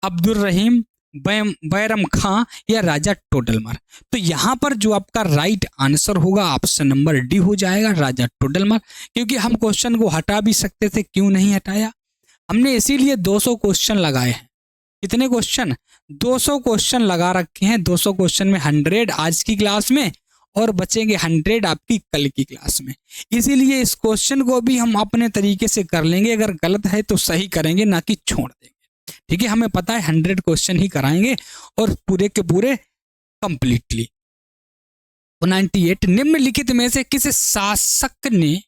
अब्दुल रहीम, बैरम खां या राजा टोडरमल? तो यहां पर जो आपका राइट आंसर होगा ऑप्शन नंबर डी हो जाएगा, राजा टोडरमल। क्योंकि हम क्वेश्चन को हटा भी सकते थे, क्यों नहीं हटाया? हमने इसीलिए 200 क्वेश्चन लगाए हैं। कितने क्वेश्चन? 200 क्वेश्चन लगा रखे हैं। 200 क्वेश्चन में 100 आज की क्लास में और बचेंगे 100 आपकी कल की क्लास में। इसीलिए इस क्वेश्चन को भी हम अपने तरीके से कर लेंगे, अगर गलत है तो सही करेंगे, ना कि छोड़ देंगे। ठीक है, हमें पता है 100 क्वेश्चन ही कराएंगे और पूरे के पूरे कंप्लीटली। 98 निम्नलिखित में से किस शासक ने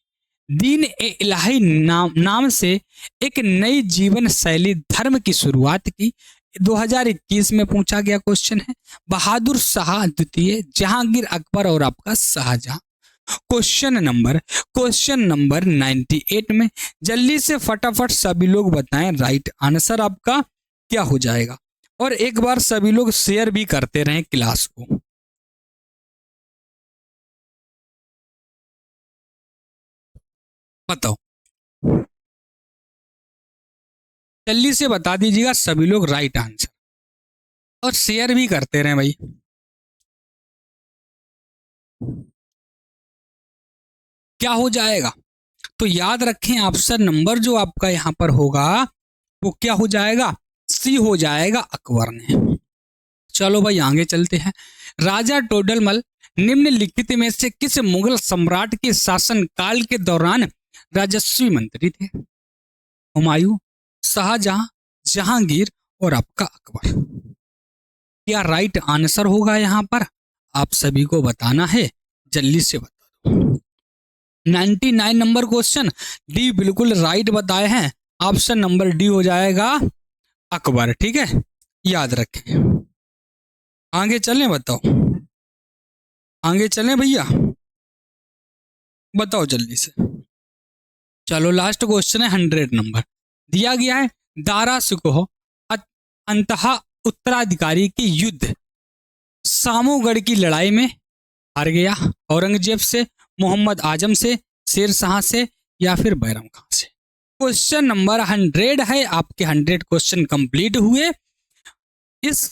दीन ए इलाही नाम से एक नई जीवन शैली धर्म की शुरुआत की? 2021 में पूछा गया क्वेश्चन है। बहादुर शाह द्वितीय, जहांगीर, अकबर और आपका शाहजहां। क्वेश्चन नंबर 98 में जल्दी से फटाफट सभी लोग बताएं राइट आंसर आपका क्या हो जाएगा, और एक बार सभी लोग शेयर भी करते रहें क्लास को। बताओ, जल्दी से बता दीजिएगा सभी लोग राइट आंसर, और शेयर भी करते रहें भाई। क्या हो जाएगा? तो याद रखें ऑप्शन नंबर जो आपका यहां पर होगा वो क्या हो जाएगा? सी हो जाएगा, अकबर ने। चलो भाई आगे चलते हैं। राजा टोडरमल निम्नलिखित में से किस मुगल सम्राट के शासन काल के दौरान राजस्वी मंत्री थे? हुमायूं, शाहजहां, जहांगीर और आपका अकबर। क्या राइट आंसर होगा यहाँ पर? आप सभी को बताना है, जल्दी से बता दो। 99 नंबर क्वेश्चन डी बिल्कुल राइट बताए हैं। ऑप्शन नंबर डी हो जाएगा अकबर। ठीक है, याद रखें। आगे चलें, बताओ आगे चलें भैया, बताओ जल्दी से। चलो लास्ट क्वेश्चन है 100 नंबर। दिया गया है दारा शिकोह अंतः उत्तराधिकारी के युद्ध सामूगढ़ की लड़ाई में हार गया, औरंगजेब से, मोहम्मद आजम से, शेर शाह से, या फिर बैरम खान से। क्वेश्चन नंबर 100 है। आपके 100 क्वेश्चन कंप्लीट हुए। इस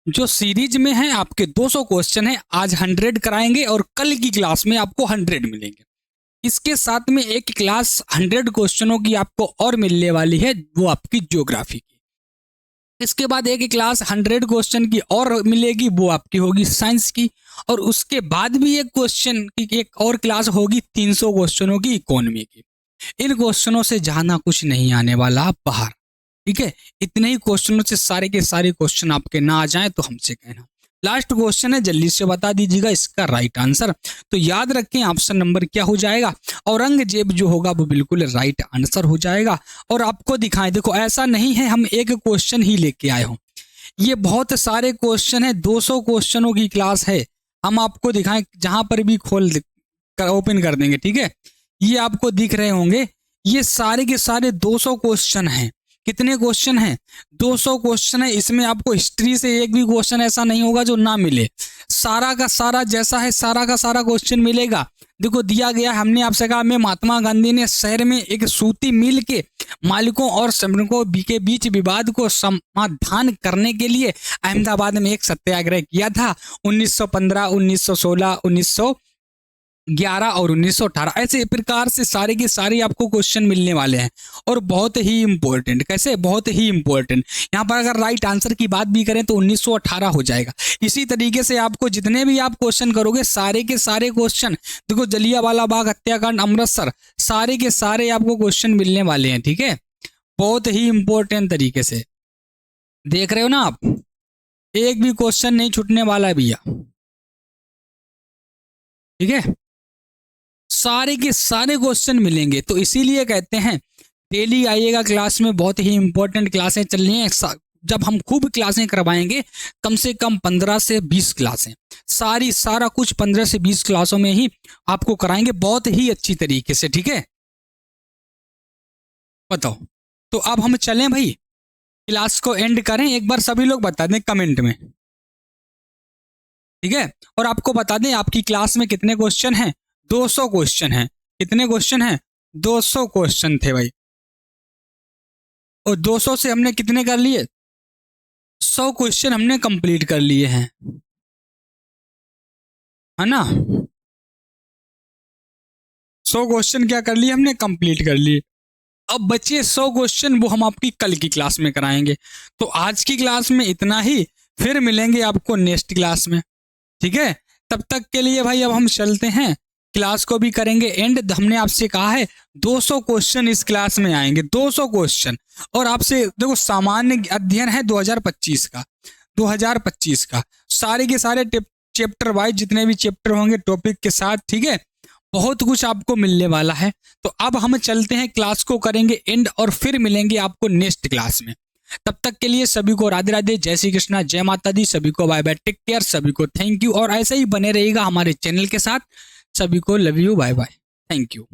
जो सीरीज में है आपके 200 क्वेश्चन है, आज 100 कराएंगे और कल की क्लास में आपको 100 मिलेंगे। इसके साथ में एक क्लास 100 क्वेश्चनों की आपको और मिलने वाली है, वो आपकी ज्योग्राफी की। इसके बाद एक क्लास 100 क्वेश्चन की और मिलेगी, वो आपकी होगी साइंस की। और उसके बाद भी एक क्वेश्चन की एक और क्लास होगी 300 क्वेश्चनों की इकोनॉमी की। इन क्वेश्चनों से ज्यादा कुछ नहीं आने वाला बाहर। ठीक है, इतने ही क्वेश्चनों से सारे के सारे क्वेश्चन आपके ना आ जाएं तो हमसे कहना। लास्ट क्वेश्चन है, जल्दी से बता दीजिएगा इसका राइट आंसर। तो याद रखें ऑप्शन नंबर क्या हो जाएगा, औरंगजेब जो होगा वो बिल्कुल राइट आंसर हो जाएगा। और आपको दिखाएं, देखो ऐसा नहीं है हम एक क्वेश्चन ही लेके आए हों, ये बहुत सारे क्वेश्चन है, 200 क्वेश्चनों की क्लास है। हम आपको दिखाएं, जहां पर भी खोल ओपन कर देंगे। ठीक है, ये आपको दिख रहे होंगे, ये सारे के सारे 200 क्वेश्चन हैं। कितने क्वेश्चन हैं? 200 क्वेश्चन है। इसमें आपको हिस्ट्री से एक भी क्वेश्चन ऐसा नहीं होगा जो ना मिले, सारा का सारा जैसा है सारा का सारा क्वेश्चन मिलेगा। देखो दिया गया है, हमने आपसे कहा में महात्मा गांधी ने शहर में एक सूती मिल के मालिकों और श्रमिकों के बीच विवाद को समाधान करने के लिए अहमदाबाद में एक सत्याग्रह किया था। 1915, 1916, 1911 और 1918 ऐसे प्रकार से सारे के सारे आपको क्वेश्चन मिलने वाले हैं। और बहुत ही इंपॉर्टेंट, कैसे बहुत ही इंपॉर्टेंट, यहाँ पर अगर राइट आंसर की बात भी करें तो 1918 हो जाएगा। इसी तरीके से आपको जितने भी आप क्वेश्चन करोगे सारे के सारे क्वेश्चन, देखो जलियांवाला बाग हत्याकांड, अमृतसर, सारे के सारे आपको क्वेश्चन मिलने वाले हैं। ठीक है, बहुत ही इंपॉर्टेंट तरीके से देख रहे हो ना आप, एक भी क्वेश्चन नहीं छूटने वाला है भैया। ठीक है, सारे के सारे क्वेश्चन मिलेंगे। तो इसीलिए कहते हैं डेली आइएगा क्लास में, बहुत ही इंपॉर्टेंट क्लासें चल रही हैं। जब हम खूब क्लासें करवाएंगे, कम से कम 15 से 20 क्लासें, सारा कुछ 15 से 20 क्लासों में ही आपको कराएंगे, बहुत ही अच्छी तरीके से। ठीक है, बताओ। तो अब हम चलें भाई, क्लास को एंड करें। एक बार सभी लोग बता दें कमेंट में। ठीक है, और आपको बता दें आपकी क्लास में कितने क्वेश्चन हैं? 200 क्वेश्चन हैं। कितने क्वेश्चन हैं? 200 क्वेश्चन थे भाई। और 200 से हमने कितने कर लिए? 100 क्वेश्चन हमने कंप्लीट कर लिए हैं, है ना। 100 क्वेश्चन क्या कर लिए हमने? कंप्लीट कर लिए। अब बचे 100 क्वेश्चन, वो हम आपकी कल की क्लास में कराएंगे। तो आज की क्लास में इतना ही, फिर मिलेंगे आपको नेक्स्ट क्लास में। ठीक है, तब तक के लिए भाई अब हम चलते हैं, क्लास को भी करेंगे एंड। हमने आपसे कहा है 200 क्वेश्चन इस क्लास में आएंगे, 200 क्वेश्चन। और आपसे देखो सामान्य अध्ययन है 2025 का, 2025 का सारे के सारे चैप्टर वाइज जितने भी चैप्टर होंगे टॉपिक के साथ। ठीक है, बहुत कुछ आपको मिलने वाला है। तो अब हम चलते हैं, क्लास को करेंगे एंड और फिर मिलेंगे आपको नेक्स्ट क्लास में। तब तक के लिए सभी को राधे राधे, जय श्री कृष्णा, जय माता दी, सभी को बाय बाय, टेक केयर, सभी को थैंक यू। और ऐसे ही बने रहिएगा हमारे चैनल के साथ। सभी को love you, bye bye, thank you.